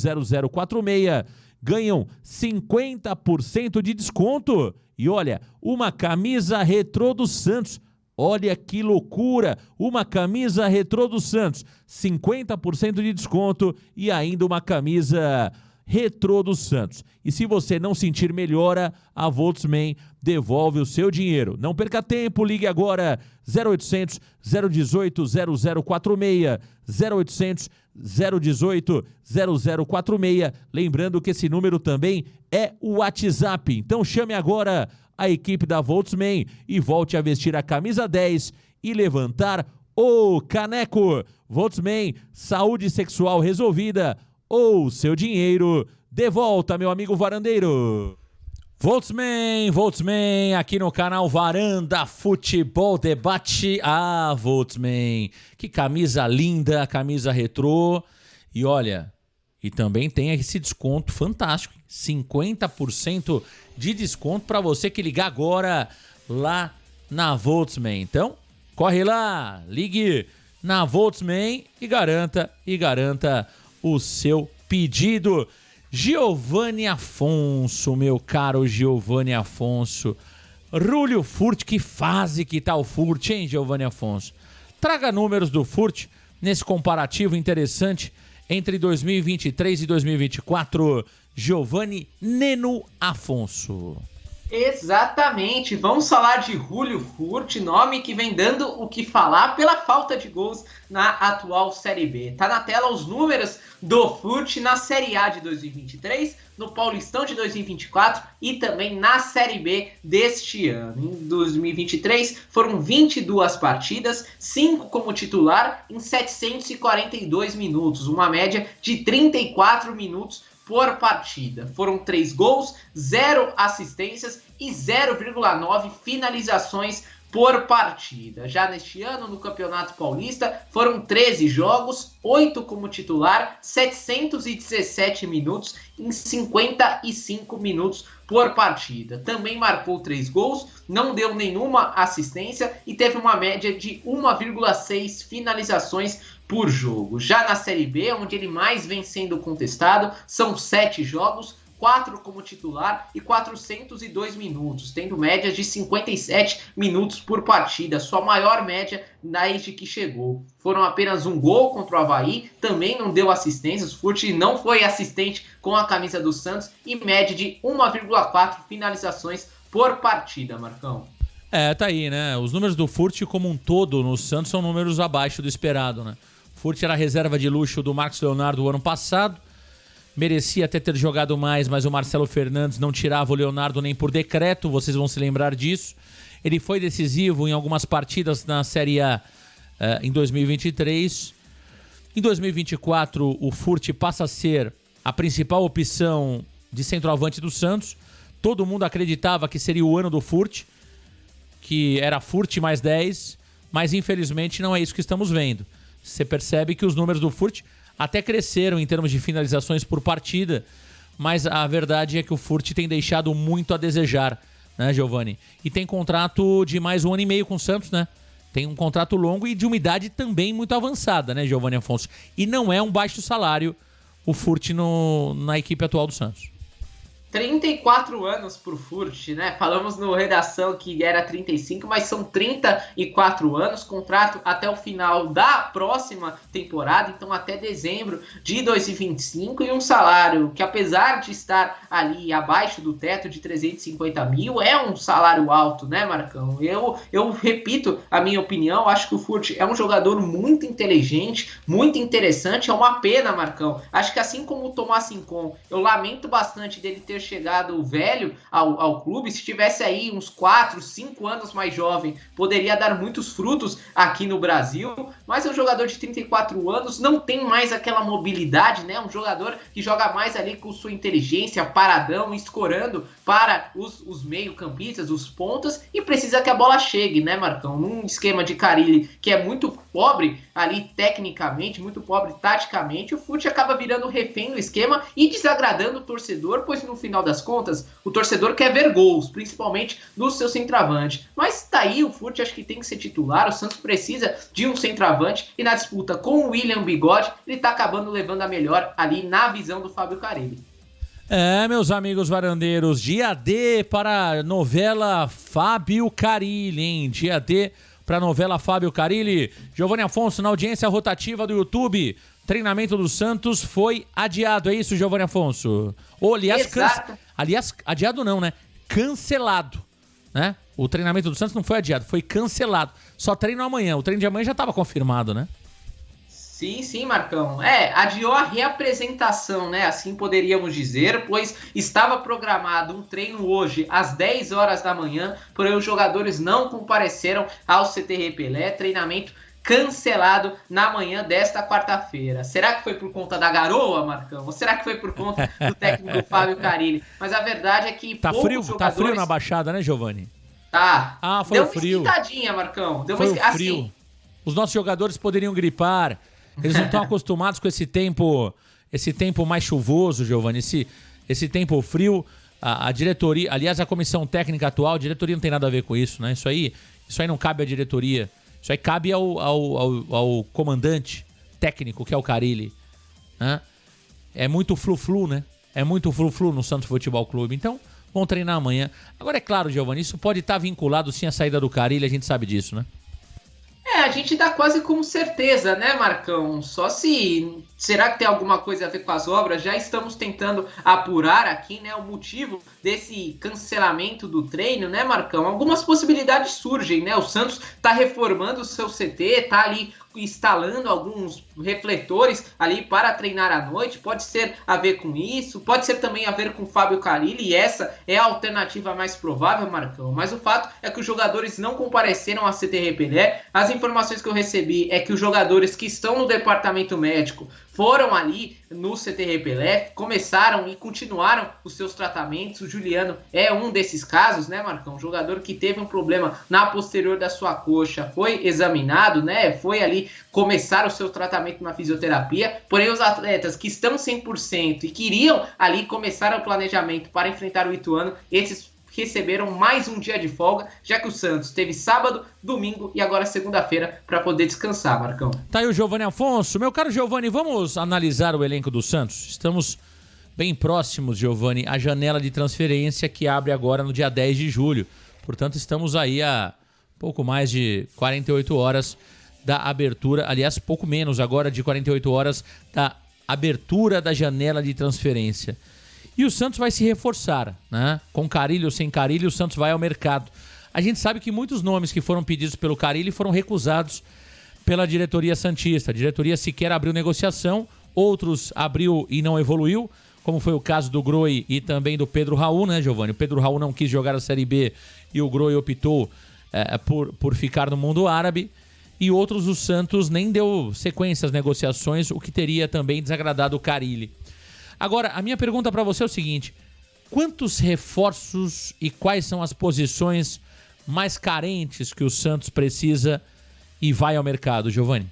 0046, ganham 50% de desconto. E olha, uma camisa retrô do Santos. Olha que loucura! Uma camisa retrô do Santos, 50% de desconto e ainda uma camisa retrô do Santos. E se você não sentir melhora, a Voltsman devolve o seu dinheiro. Não perca tempo, ligue agora 0800 018 0046, 0800 018 0046. Lembrando que esse número também é o WhatsApp. Então chame agora a equipe da Voltsman e volte a vestir a camisa 10 e levantar o caneco. Voltsman, saúde sexual resolvida ou seu dinheiro de volta, meu amigo varandeiro. Voltsman, aqui no canal Varanda Futebol Debate. Ah, Voltsman, que camisa linda, camisa retrô. E olha, e também tem esse desconto fantástico, 50% de desconto para você que ligar agora lá na Voltsman. Então, corre lá, ligue na Voltsman e garanta o seu pedido. Giovanni Afonso, meu caro Giovanni Afonso. Rúlio Furt, que fase que tá o Furt, hein, Giovanni Afonso? Traga números do Furt nesse comparativo interessante entre 2023 e 2024. Giovanni Neno Afonso. Exatamente, vamos falar de Rúlio Furt, nome que vem dando o que falar pela falta de gols na atual Série B. Tá na tela os números do Furt na Série A de 2023, no Paulistão de 2024 e também na Série B deste ano. Em 2023 foram 22 partidas, 5 como titular em 742 minutos, uma média de 34 minutos por partida. Foram 3 gols, 0 assistências e 0,9 finalizações por partida. Já neste ano, no Campeonato Paulista, foram 13 jogos, 8 como titular, 717 minutos em 55 minutos por partida. Também marcou 3 gols, não deu nenhuma assistência e teve uma média de 1,6 finalizações por jogo. Já na Série B, onde ele mais vem sendo contestado, são 7 jogos, 4 como titular e 402 minutos, tendo média de 57 minutos por partida, sua maior média desde que chegou. Foram apenas um gol contra o Avaí, também não deu assistências, o Furt não foi assistente com a camisa do Santos e média de 1,4 finalizações por partida, Marcão. Tá aí, né? Os números do Furt como um todo no Santos são números abaixo do esperado, né? O Furt era a reserva de luxo do Marcos Leonardo o ano passado, merecia até ter jogado mais, mas o Marcelo Fernandes não tirava o Leonardo nem por decreto, vocês vão se lembrar disso. Ele foi decisivo em algumas partidas na Série A em 2023. Em 2024, o Furt passa a ser a principal opção de centroavante do Santos. Todo mundo acreditava que seria o ano do Furt, que era Furt mais 10, mas infelizmente não é isso que estamos vendo. Você percebe que os números do Furt até cresceram em termos de finalizações por partida, mas a verdade é que o Furt tem deixado muito a desejar, né, Giovani? E tem contrato de mais 1 ano e meio com o Santos, né? Tem um contrato longo e de uma idade também muito avançada, né, Giovani Afonso? E não é um baixo salário o Furt na equipe atual do Santos. 34 anos pro Furt, né? Falamos no Redação que era 35, mas são 34 anos, contrato até o final da próxima temporada, então até dezembro de 2025, e um salário que, apesar de estar ali abaixo do teto de 350 mil, é um salário alto, né, Marcão? Eu repito a minha opinião, acho que o Furt é um jogador muito inteligente, muito interessante, é uma pena, Marcão. Acho que assim como o Tomás Rincon, eu lamento bastante dele ter chegado velho ao clube. Se tivesse aí uns 4, 5 anos mais jovem, poderia dar muitos frutos aqui no Brasil, mas um jogador de 34 anos não tem mais aquela mobilidade, né? Um jogador que joga mais ali com sua inteligência, paradão, escorando para os meio-campistas, os pontas, e precisa que a bola chegue, né, Marcão? Num esquema de Carille que é muito pobre ali tecnicamente, muito pobre taticamente, o Furt acaba virando refém do esquema e desagradando o torcedor, pois no final das contas, o torcedor quer ver gols, principalmente do seu centroavante. Mas tá aí, o Furt acho que tem que ser titular, o Santos precisa de um centroavante, e na disputa com o William Bigode, ele tá acabando levando a melhor ali na visão do Fábio Carille. Meus amigos varandeiros, dia D para a novela Fábio Carille, hein? Dia D para a novela Fábio Carille. Giovani Afonso, na audiência rotativa do YouTube, treinamento do Santos foi adiado, é isso, Giovani Afonso? Ou, aliás, adiado não, né? Cancelado, né? O treinamento do Santos não foi adiado, foi cancelado. Só treino amanhã, o treino de amanhã já estava confirmado, né? Sim, Marcão. Adiou a reapresentação, né? Assim poderíamos dizer, pois estava programado um treino hoje às 10 horas da manhã, porém os jogadores não compareceram ao CT Pelé, treinamento cancelado na manhã desta quarta-feira. Será que foi por conta da garoa, Marcão? Ou será que foi por conta do técnico Fábio Carille? Mas a verdade é que tá frio na Baixada, né, Giovani? Tá. Foi o frio. Deu uma esquentadinha, Marcão. Foi o frio. Assim. Os nossos jogadores poderiam gripar. Eles não estão acostumados com esse tempo mais chuvoso, Giovani, esse tempo frio. A diretoria, aliás, a comissão técnica atual, a diretoria não tem nada a ver com isso, né? Isso aí não cabe à diretoria. Isso aí cabe ao comandante técnico, que é o Carille. Né? É muito flu-flu, né? É muito flu-flu no Santos Futebol Clube. Então, vão treinar amanhã. Agora, é claro, Giovani, isso pode estar vinculado sim à saída do Carille, a gente sabe disso, né? A gente dá quase com certeza, né, Marcão? Só se... Será que tem alguma coisa a ver com as obras? Já estamos tentando apurar aqui, né, o motivo desse cancelamento do treino, né, Marcão? Algumas possibilidades surgem, né? O Santos está reformando o seu CT, está ali instalando alguns refletores ali para treinar à noite, pode ser a ver com isso, pode ser também a ver com o Fábio Carille, e essa é a alternativa mais provável, Marcão, mas o fato é que os jogadores não compareceram a CT Pelé. As informações que eu recebi é que os jogadores que estão no departamento médico foram ali no CT Pelé, começaram e continuaram os seus tratamentos. O Juliano é um desses casos, né, Marcão? Um jogador que teve um problema na posterior da sua coxa, foi examinado, né? Foi ali começar o seu tratamento na fisioterapia, porém os atletas que estão 100% e queriam ali começar o planejamento para enfrentar o Ituano, esses receberam mais um dia de folga, já que o Santos teve sábado, domingo e agora segunda-feira para poder descansar, Marcão. Tá aí o Giovani Afonso. Meu caro Giovani, vamos analisar o elenco do Santos. Estamos bem próximos, Giovani, à janela de transferência que abre agora no dia 10 de julho. Portanto, estamos aí a pouco mais de 48 horas da abertura, aliás, pouco menos agora de 48 horas da abertura da janela de transferência. E o Santos vai se reforçar, né? Com Carille ou sem Carille, o Santos vai ao mercado. A gente sabe que muitos nomes que foram pedidos pelo Carille foram recusados pela diretoria santista. A diretoria sequer abriu negociação, outros abriu e não evoluiu, como foi o caso do Groi e também do Pedro Raul, né, Giovani? O Pedro Raul não quis jogar a Série B e o Groi optou por ficar no mundo árabe. E outros, o Santos nem deu sequência às negociações, o que teria também desagradado o Carille. Agora, a minha pergunta para você é o seguinte: quantos reforços e quais são as posições mais carentes que o Santos precisa e vai ao mercado, Giovani?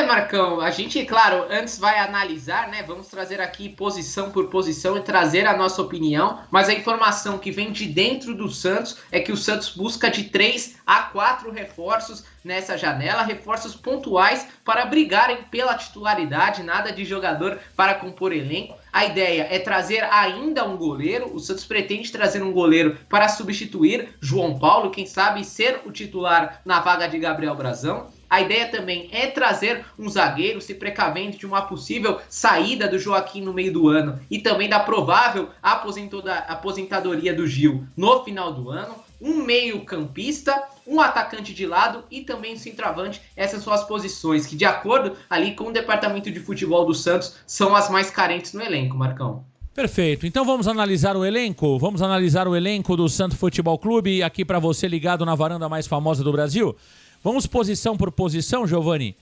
Marcão, a gente, claro, antes vai analisar, né? Vamos trazer aqui posição por posição e trazer a nossa opinião, mas a informação que vem de dentro do Santos é que o Santos busca de 3 a 4 reforços nessa janela, reforços pontuais para brigarem pela titularidade, nada de jogador para compor elenco. A ideia é trazer ainda um goleiro, o Santos pretende trazer um goleiro para substituir João Paulo, quem sabe ser o titular na vaga de Gabriel Brazão. A ideia também é trazer um zagueiro, se precavendo de uma possível saída do Joaquim no meio do ano e também da provável aposentadoria do Gil no final do ano. Um meio-campista, um atacante de lado e também um centroavante. Essas são as posições que, de acordo ali com o departamento de futebol do Santos, são as mais carentes no elenco, Marcão. Perfeito. Então vamos analisar o elenco? Vamos analisar o elenco do Santos Futebol Clube, aqui para você ligado na varanda mais famosa do Brasil. Vamos posição por posição, Giovani.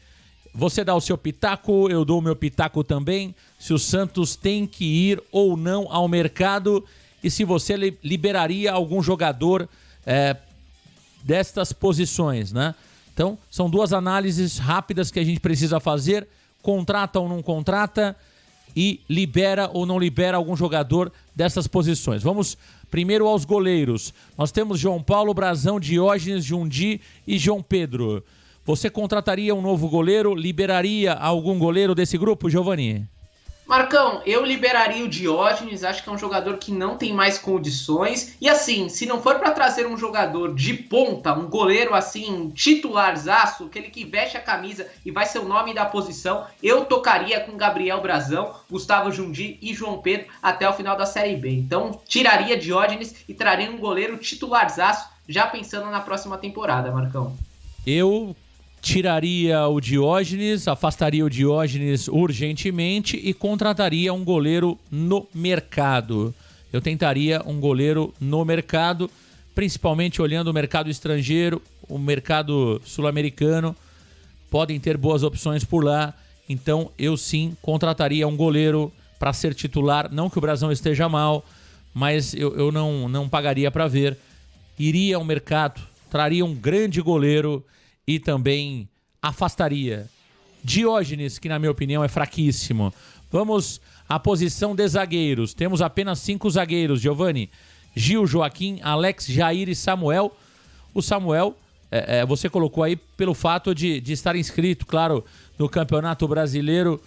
Você dá o seu pitaco, eu dou o meu pitaco também. Se o Santos tem que ir ou não ao mercado e se você liberaria algum jogador destas posições, né? Então, são duas análises rápidas que a gente precisa fazer. Contrata ou não contrata e libera ou não libera algum jogador dessas posições. Vamos primeiro aos goleiros. Nós temos João Paulo, Brazão, Diógenes, Jundi e João Pedro. Você contrataria um novo goleiro? Liberaria algum goleiro desse grupo, Giovani? Marcão, eu liberaria o Diógenes, acho que é um jogador que não tem mais condições. E assim, se não for para trazer um jogador de ponta, um goleiro assim, titularzaço, aquele que veste a camisa e vai ser o nome da posição, eu tocaria com Gabriel Brazão, Gustavo Jundi e João Pedro até o final da Série B. Então, tiraria Diógenes e traria um goleiro titularzaço, já pensando na próxima temporada, Marcão. Eu tiraria o Diógenes, afastaria o Diógenes urgentemente e contrataria um goleiro no mercado. Eu tentaria um goleiro no mercado, principalmente olhando o mercado estrangeiro, o mercado sul-americano. Podem ter boas opções por lá. Então eu sim contrataria um goleiro para ser titular. Não que o Brazão esteja mal, mas eu não pagaria para ver. Iria ao mercado, traria um grande goleiro e também afastaria Diógenes, que na minha opinião é fraquíssimo. Vamos à posição de zagueiros. Temos apenas 5 zagueiros, Giovani. Gil, Joaquim, Alex, Jair e Samuel. O Samuel, você colocou aí pelo fato de estar inscrito, claro, no Campeonato Brasileiro.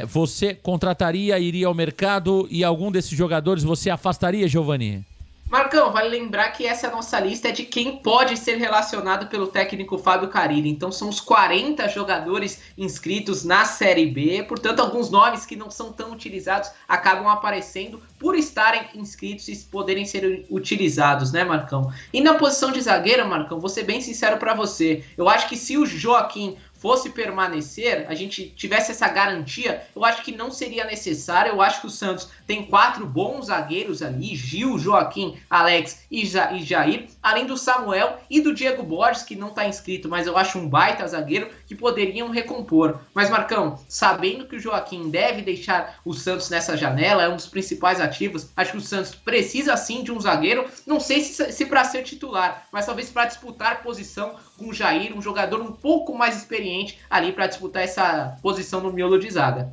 Você contrataria, iria ao mercado e algum desses jogadores você afastaria, Giovani? Marcão, vale lembrar que essa nossa lista é de quem pode ser relacionado pelo técnico Fábio Carille. Então são os 40 jogadores inscritos na Série B. Portanto, alguns nomes que não são tão utilizados acabam aparecendo por estarem inscritos e poderem ser utilizados, né, Marcão? E na posição de zagueiro, Marcão, vou ser bem sincero para você. Eu acho que se o Joaquim fosse permanecer, a gente tivesse essa garantia, eu acho que não seria necessário. Eu acho que o Santos tem 4 bons zagueiros ali, Gil, Joaquim, Alex e Jair, além do Samuel e do Diego Borges, que não está inscrito, mas eu acho um baita zagueiro, que poderiam recompor. Mas, Marcão, sabendo que o Joaquim deve deixar o Santos nessa janela, é um dos principais ativos, acho que o Santos precisa sim de um zagueiro, não sei se para ser titular, mas talvez para disputar posição com o Jair, um jogador um pouco mais experiente ali para disputar essa posição no miolo de zaga.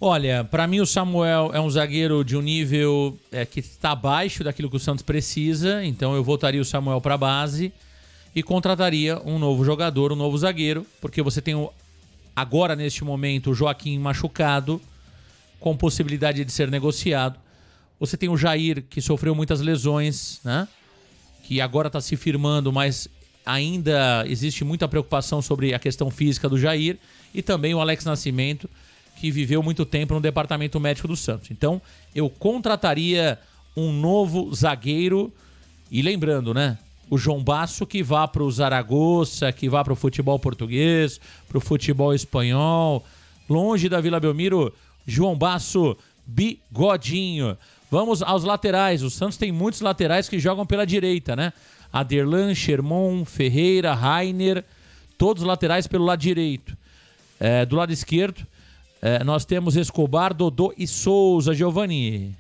Olha, para mim o Samuel é um zagueiro de um nível que está abaixo daquilo que o Santos precisa, então eu voltaria o Samuel para a base e contrataria um novo jogador, um novo zagueiro, porque você tem agora neste momento o Joaquim machucado com possibilidade de ser negociado. Você tem o Jair, que sofreu muitas lesões, né? Que agora está se firmando, mas ainda existe muita preocupação sobre a questão física do Jair. E também o Alex Nascimento, que viveu muito tempo no departamento médico do Santos. Então, eu contrataria um novo zagueiro. E lembrando, né? O João Basso, que vá para o Zaragoza, que vá para o futebol português, para o futebol espanhol. Longe da Vila Belmiro, João Basso, bigodinho. Vamos aos laterais. O Santos tem muitos laterais que jogam pela direita, né? Aderlan, Sherman, Ferreira, Rainer, todos laterais pelo lado direito. Do lado esquerdo, nós temos Escobar, Dodô e Souza, Giovani.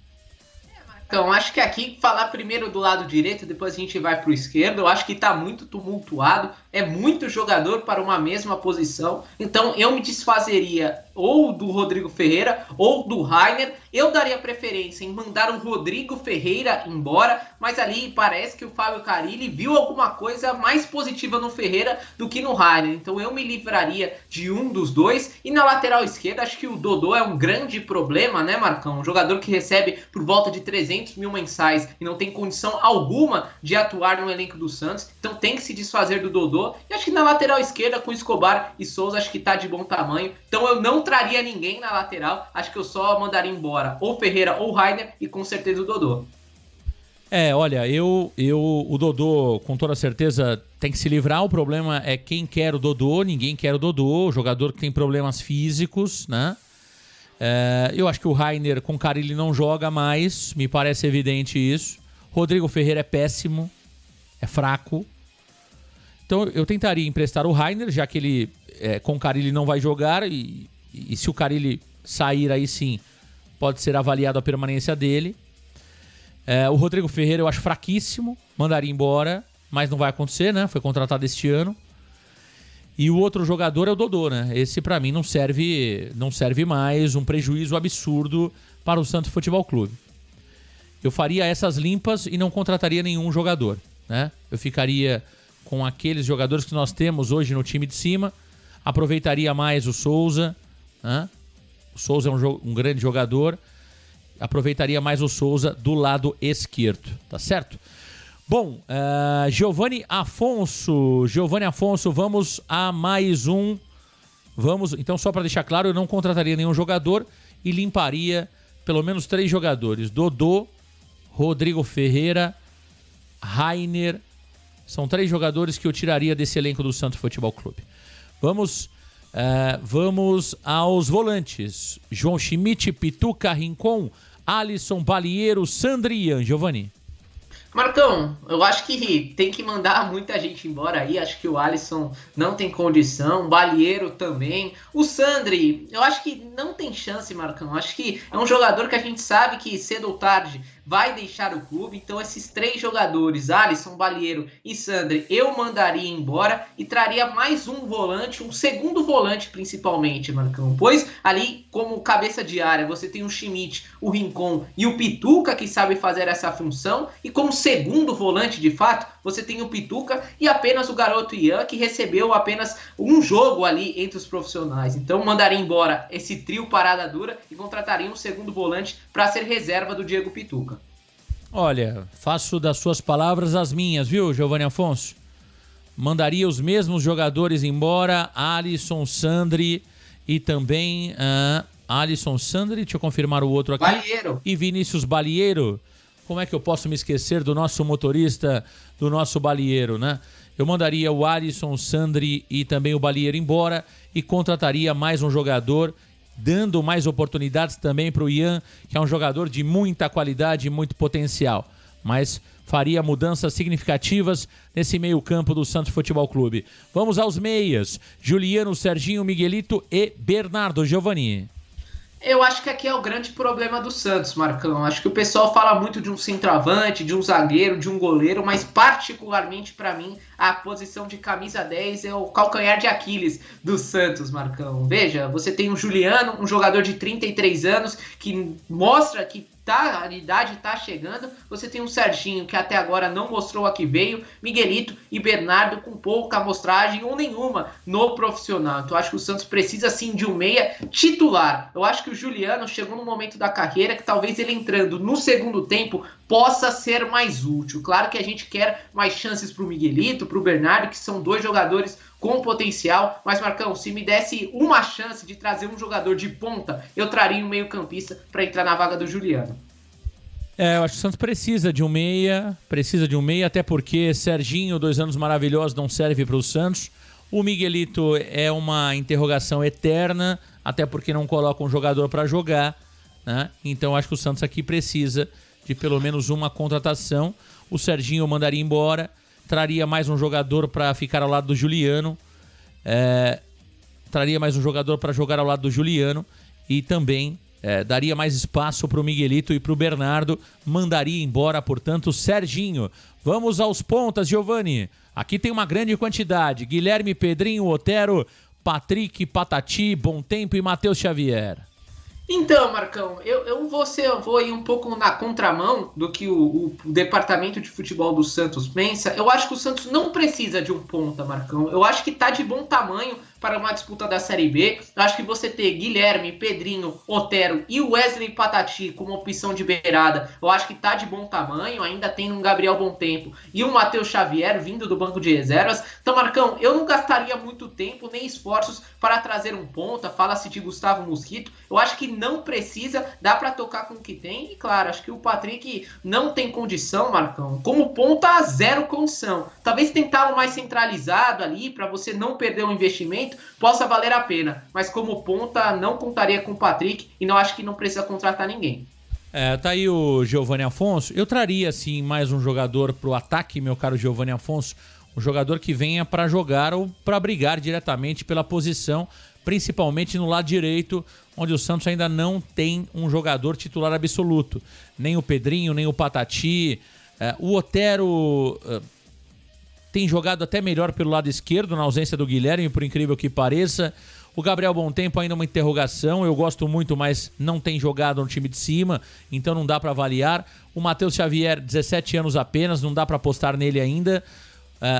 Então, acho que aqui, falar primeiro do lado direito, depois a gente vai para o esquerdo, eu acho que está muito tumultuado, é muito jogador para uma mesma posição, então eu me desfazeria ou do Rodrigo Ferreira ou do Rainer. Eu daria preferência em mandar o Rodrigo Ferreira embora, mas ali parece que o Fábio Carille viu alguma coisa mais positiva no Ferreira do que no Rainer, então eu me livraria de um dos dois. E na lateral esquerda, acho que o Dodô é um grande problema, né, Marcão? Um jogador que recebe por volta de 300 mil mensais e não tem condição alguma de atuar no elenco do Santos, então tem que se desfazer do Dodô. E acho que na lateral esquerda, com Escobar e Souza, acho que tá de bom tamanho, então eu não traria ninguém na lateral, acho que eu só mandaria embora ou Ferreira ou Rainer e com certeza o Dodô. Olha, o Dodô com toda certeza tem que se livrar. O problema é quem quer o Dodô. Ninguém quer o Dodô, o jogador que tem problemas físicos, né? Eu acho que o Rainer com Carille não joga mais, me parece evidente isso. Rodrigo Ferreira é péssimo, é fraco. Então eu tentaria emprestar o Rainer, já que ele com Carille não vai jogar, e se o Carille sair, aí sim pode ser avaliado a permanência dele. O Rodrigo Ferreira eu acho fraquíssimo, mandaria embora, mas não vai acontecer, né? Foi contratado este ano. E o outro jogador é o Dodô, né? Esse pra mim não serve mais, um prejuízo absurdo para o Santos Futebol Clube. Eu faria essas limpas e não contrataria nenhum jogador, né? Eu ficaria com aqueles jogadores que nós temos hoje no time de cima, aproveitaria mais o Souza, né? O Souza é um grande jogador, aproveitaria mais o Souza do lado esquerdo, tá certo? Bom, Giovanni Afonso, vamos a mais um. Então, só para deixar claro, eu não contrataria nenhum jogador e limparia pelo menos 3 jogadores. Dodô, Rodrigo Ferreira, Rainer. São 3 jogadores que eu tiraria desse elenco do Santos Futebol Clube. Vamos aos volantes. João Schmidt, Pituca, Rincon, Alisson, Balieiro, Sandrian. Giovanni. Marcão, eu acho que tem que mandar muita gente embora aí. Acho que o Alisson não tem condição, o Balieiro também. O Sandri, eu acho que não tem chance, Marcão. Acho que é um jogador que a gente sabe que cedo ou tarde vai deixar o clube. Então esses 3 jogadores, Alisson, Balieiro e Sandri, eu mandaria embora e traria mais um volante, um segundo volante principalmente, Marcão. Pois ali, como cabeça de área, você tem o Schmidt, o Rincon e o Pituca, que sabe fazer essa função. E como segundo volante, de fato, você tem o Pituca e apenas o garoto Ian, que recebeu apenas um jogo ali entre os profissionais. Então mandaria embora esse trio parada dura e contrataria um segundo volante para ser reserva do Diego Pituca. Olha, faço das suas palavras as minhas, viu, Giovanni Afonso? Mandaria os mesmos jogadores embora, Alisson, Sandri e também Alisson, Sandri, deixa eu confirmar o outro aqui. Balieiro. E Vinícius Balieiro. Como é que eu posso me esquecer do nosso motorista, do nosso Balieiro, né? Eu mandaria o Alisson, Sandri e também o Balieiro embora e contrataria mais um jogador, dando mais oportunidades também para o Ian, que é um jogador de muita qualidade e muito potencial. Mas faria mudanças significativas nesse meio-campo do Santos Futebol Clube. Vamos aos meias. Juliano, Serginho, Miguelito e Bernardo. Giovanni. Eu acho que aqui é o grande problema do Santos, Marcão. Acho que o pessoal fala muito de um centroavante, de um zagueiro, de um goleiro, mas particularmente para mim a posição de camisa 10 é o calcanhar de Aquiles do Santos, Marcão. Veja, você tem o Juliano, um jogador de 33 anos que mostra que a idade tá chegando. Você tem um Serginho que até agora não mostrou a que veio, Miguelito e Bernardo com pouca amostragem ou nenhuma no profissional. Então eu acho que o Santos precisa sim de um meia titular. Eu acho que o Juliano chegou num momento da carreira que talvez ele entrando no segundo tempo possa ser mais útil. Claro que a gente quer mais chances para o Miguelito, para o Bernardo, que são dois jogadores com potencial, mas Marcão, se me desse uma chance de trazer um jogador de ponta, eu traria um meio-campista para entrar na vaga do Juliano. Eu acho que o Santos precisa de um meia, até porque Serginho, 2 anos maravilhosos, não serve para o Santos. O Miguelito é uma interrogação eterna, até porque não coloca um jogador para jogar, né? Então acho que o Santos aqui precisa de pelo menos uma contratação. O Serginho eu mandaria embora, traria mais um jogador para ficar ao lado do Juliano, traria mais um jogador para jogar ao lado do Juliano e também daria mais espaço para o Miguelito e para o Bernardo, mandaria embora, portanto, o Serginho. Vamos aos pontas, Giovani. Aqui tem uma grande quantidade: Guilherme, Pedrinho, Otero, Patrick, Patati, Bom Tempo e Matheus Xavier. Então, Marcão, eu vou ir um pouco na contramão do que o departamento de futebol do Santos pensa. Eu acho que o Santos não precisa de um ponta, Marcão. Eu acho que tá de bom tamanho para uma disputa da Série B. Eu acho que você ter Guilherme, Pedrinho, Otero e Wesley Patati como opção de beirada, eu acho que tá de bom tamanho. Ainda tem um Gabriel Bom Tempo e um Matheus Xavier vindo do banco de reservas. Então, Marcão, eu não gastaria muito tempo nem esforços para trazer um ponta. Fala-se de Gustavo Mosquito. Eu acho que não precisa, dá para tocar com o que tem. E claro, acho que o Patrick não tem condição, Marcão. Como ponta, zero condição. Talvez tentar um mais centralizado ali para você não perder o investimento possa valer a pena, mas como ponta não contaria com o Patrick e não acho que não precisa contratar ninguém. Tá aí o Giovanni Afonso. Eu traria sim mais um jogador pro ataque, meu caro Giovanni Afonso, um jogador que venha para jogar ou para brigar diretamente pela posição, principalmente no lado direito, onde o Santos ainda não tem um jogador titular absoluto, nem o Pedrinho, nem o Patati. O Otero tem jogado até melhor pelo lado esquerdo, na ausência do Guilherme, por incrível que pareça. O Gabriel Bom Tempo ainda é uma interrogação, eu gosto muito, mas não tem jogado no time de cima, então não dá para avaliar. O Matheus Xavier, 17 anos apenas, não dá para apostar nele ainda.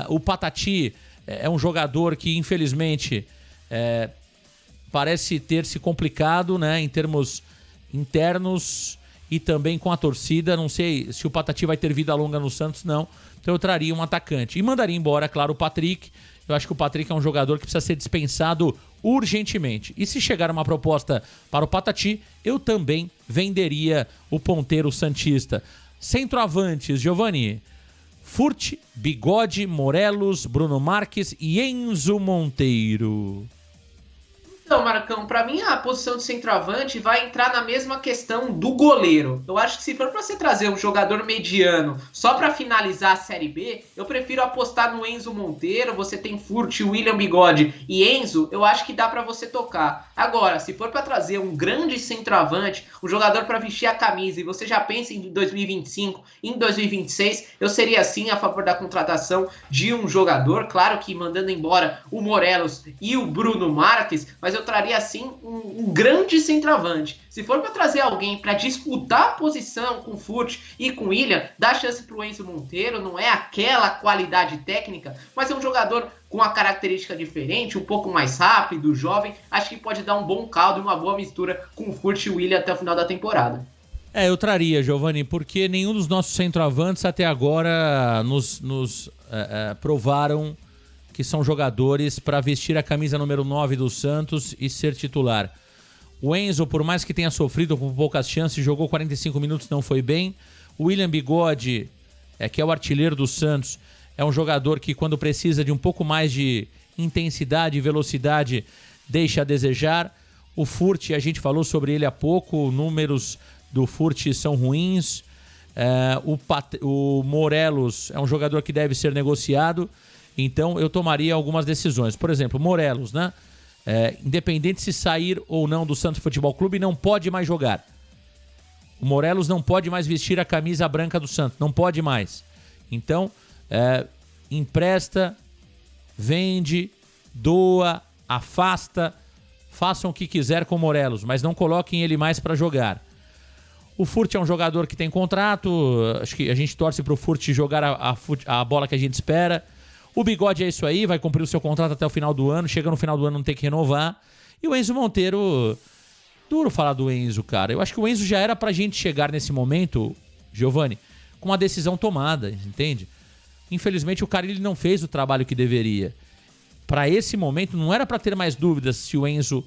O Patati é um jogador que, infelizmente, parece ter se complicado, né, em termos internos e também com a torcida. Não sei se o Patati vai ter vida longa no Santos, não. Então eu traria um atacante. E mandaria embora, claro, o Patrick. Eu acho que o Patrick é um jogador que precisa ser dispensado urgentemente. E se chegar uma proposta para o Patati, eu também venderia o ponteiro santista. Centroavantes, Giovani: Furt, Bigode, Morelos, Bruno Marques e Enzo Monteiro. Então, Marcão, para mim a posição de centroavante vai entrar na mesma questão do goleiro. Eu acho que se for para você trazer um jogador mediano só para finalizar a Série B, eu prefiro apostar no Enzo Monteiro. Você tem Furt, William Bigode e Enzo, eu acho que dá para você tocar. Agora, se for para trazer um grande centroavante, um jogador para vestir a camisa, e você já pensa em 2025, em 2026, eu seria sim a favor da contratação de um jogador, claro que mandando embora o Morelos e o Bruno Marques, mas eu traria assim um grande centroavante. Se for para trazer alguém para disputar a posição com o Furt e com o William, dá chance para o Enzo Monteiro. Não é aquela qualidade técnica, mas é um jogador com uma característica diferente, um pouco mais rápido, jovem. Acho que pode dar um bom caldo e uma boa mistura com o Furt e o William até o final da temporada. Eu traria, Giovani, porque nenhum dos nossos centroavantes até agora nos provaram que são jogadores para vestir a camisa número 9 do Santos e ser titular. O Enzo, por mais que tenha sofrido com poucas chances, jogou 45 minutos, não foi bem. O William Bigode, que é o artilheiro do Santos, é um jogador que, quando precisa de um pouco mais de intensidade e velocidade, deixa a desejar. O Furt, a gente falou sobre ele há pouco, números do Furt são ruins. O Morelos é um jogador que deve ser negociado. Então eu tomaria algumas decisões. Por exemplo, Morelos, né? Independente se sair ou não do Santos Futebol Clube, não pode mais jogar. O Morelos não pode mais vestir a camisa branca do Santos. Não pode mais. Então, empresta, vende, doa, afasta. Façam o que quiser com o Morelos, mas não coloquem ele mais para jogar. O Furt é um jogador que tem contrato, acho que a gente torce pro Furt jogar a bola que a gente espera. O Bigode é isso aí, vai cumprir o seu contrato até o final do ano, chega no final do ano não tem que renovar. E o Enzo Monteiro, duro falar do Enzo, cara. Eu acho que o Enzo já era pra gente chegar nesse momento, Giovani, com uma decisão tomada, entende? Infelizmente o Carille não fez o trabalho que deveria. Para esse momento não era para ter mais dúvidas se o Enzo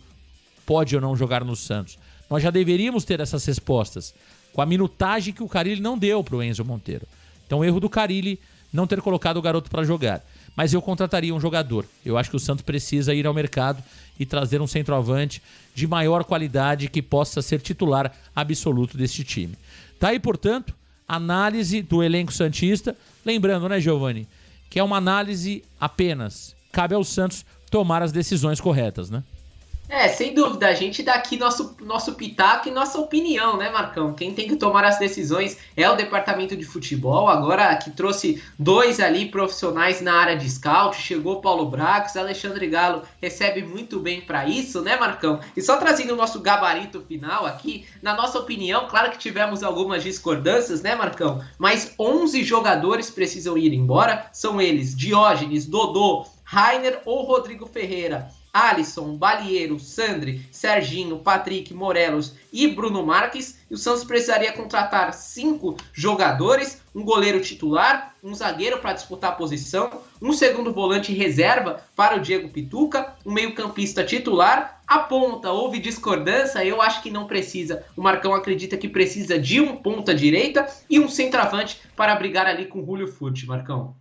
pode ou não jogar no Santos. Nós já deveríamos ter essas respostas com a minutagem que o Carille não deu para o Enzo Monteiro. Então erro do Carille não ter colocado o garoto para jogar. Mas eu contrataria um jogador. Eu acho que o Santos precisa ir ao mercado e trazer um centroavante de maior qualidade que possa ser titular absoluto deste time. Tá aí, portanto, análise do elenco santista. Lembrando, né, Giovani, que é uma análise apenas. Cabe ao Santos tomar as decisões corretas, né? Sem dúvida, a gente dá aqui nosso pitaco e nossa opinião, né, Marcão? Quem tem que tomar as decisões é o departamento de futebol, agora que trouxe 2 ali profissionais na área de scout, chegou Paulo Bracos, Alexandre Galo recebe muito bem para isso, né, Marcão? E só trazendo o nosso gabarito final aqui, na nossa opinião, claro que tivemos algumas discordâncias, né, Marcão? Mas 11 jogadores precisam ir embora, são eles Diógenes, Dodô, Rainer ou Rodrigo Ferreira, Alisson, Balieiro, Sandri, Serginho, Patrick, Morelos e Bruno Marques. E o Santos precisaria contratar 5 jogadores, um goleiro titular, um zagueiro para disputar a posição, um segundo volante reserva para o Diego Pituca, um meio-campista titular. A ponta, houve discordância, eu acho que não precisa. O Marcão acredita que precisa de um ponta-direita e um centroavante para brigar ali com o Julio Furt, Marcão.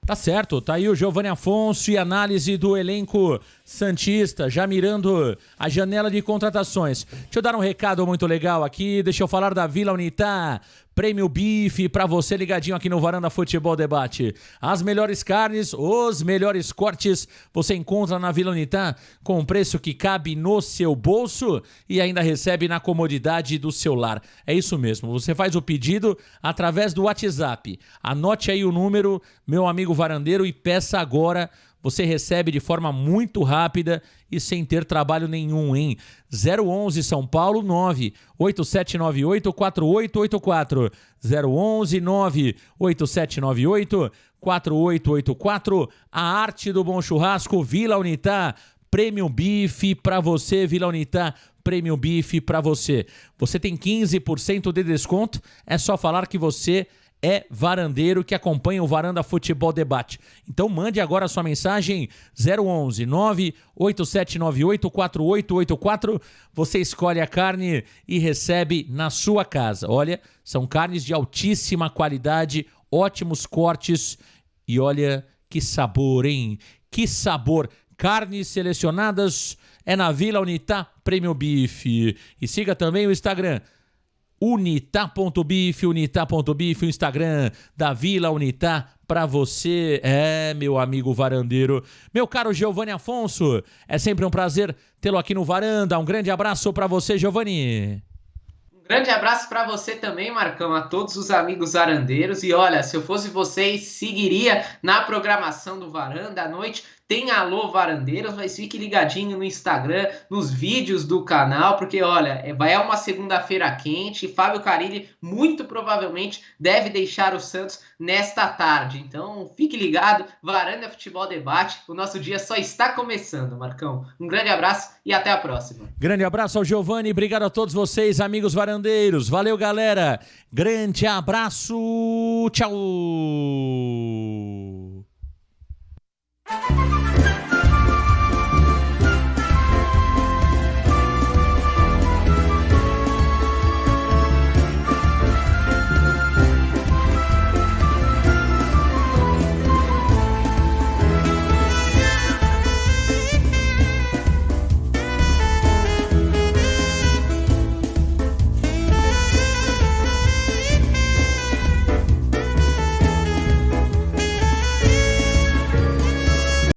Tá certo, tá aí o Giovani Afonso e análise do elenco santista, já mirando a janela de contratações. Deixa eu dar um recado muito legal aqui, deixa eu falar da Vila Unitá, Prêmio Bife pra você ligadinho aqui no Varanda Futebol Debate. As melhores carnes, os melhores cortes, você encontra na Vila Unitá com um preço que cabe no seu bolso e ainda recebe na comodidade do seu lar. É isso mesmo, você faz o pedido através do WhatsApp. Anote aí o número, meu amigo varandeiro, e peça agora. Você recebe de forma muito rápida e sem ter trabalho nenhum, hein? 011 São Paulo 98798-4884. 011 98798-4884. A arte do bom churrasco, Vila Unitá. Prêmio Bife pra você, Vila Unitá. Prêmio Bife pra você. Você tem 15% de desconto. É só falar que você é varandeiro que acompanha o Varanda Futebol Debate. Então mande agora a sua mensagem 011 98798-4884. Você escolhe a carne e recebe na sua casa. Olha, são carnes de altíssima qualidade, ótimos cortes e olha que sabor, hein? Que sabor! Carnes selecionadas é na Vila Unitá Prêmio Bife. E siga também o Instagram Unitá.bife, o Instagram da Vila Unitá pra você. Meu amigo varandeiro, meu caro Giovani Afonso, é sempre um prazer tê-lo aqui no Varanda. Um grande abraço pra você, Giovani. Grande abraço para você também, Marcão, a todos os amigos varandeiros. E olha, se eu fosse vocês, seguiria na programação do Varanda à noite. Tem Alô Varandeiros, mas fique ligadinho no Instagram, nos vídeos do canal, porque olha, é uma segunda-feira quente e Fábio Carille muito provavelmente deve deixar o Santos nesta tarde. Então fique ligado, Varanda Futebol Debate, o nosso dia só está começando, Marcão. Um grande abraço e até a próxima. Grande abraço ao Giovani, obrigado a todos vocês, amigos varandeiros. Valeu, galera. Grande abraço, tchau.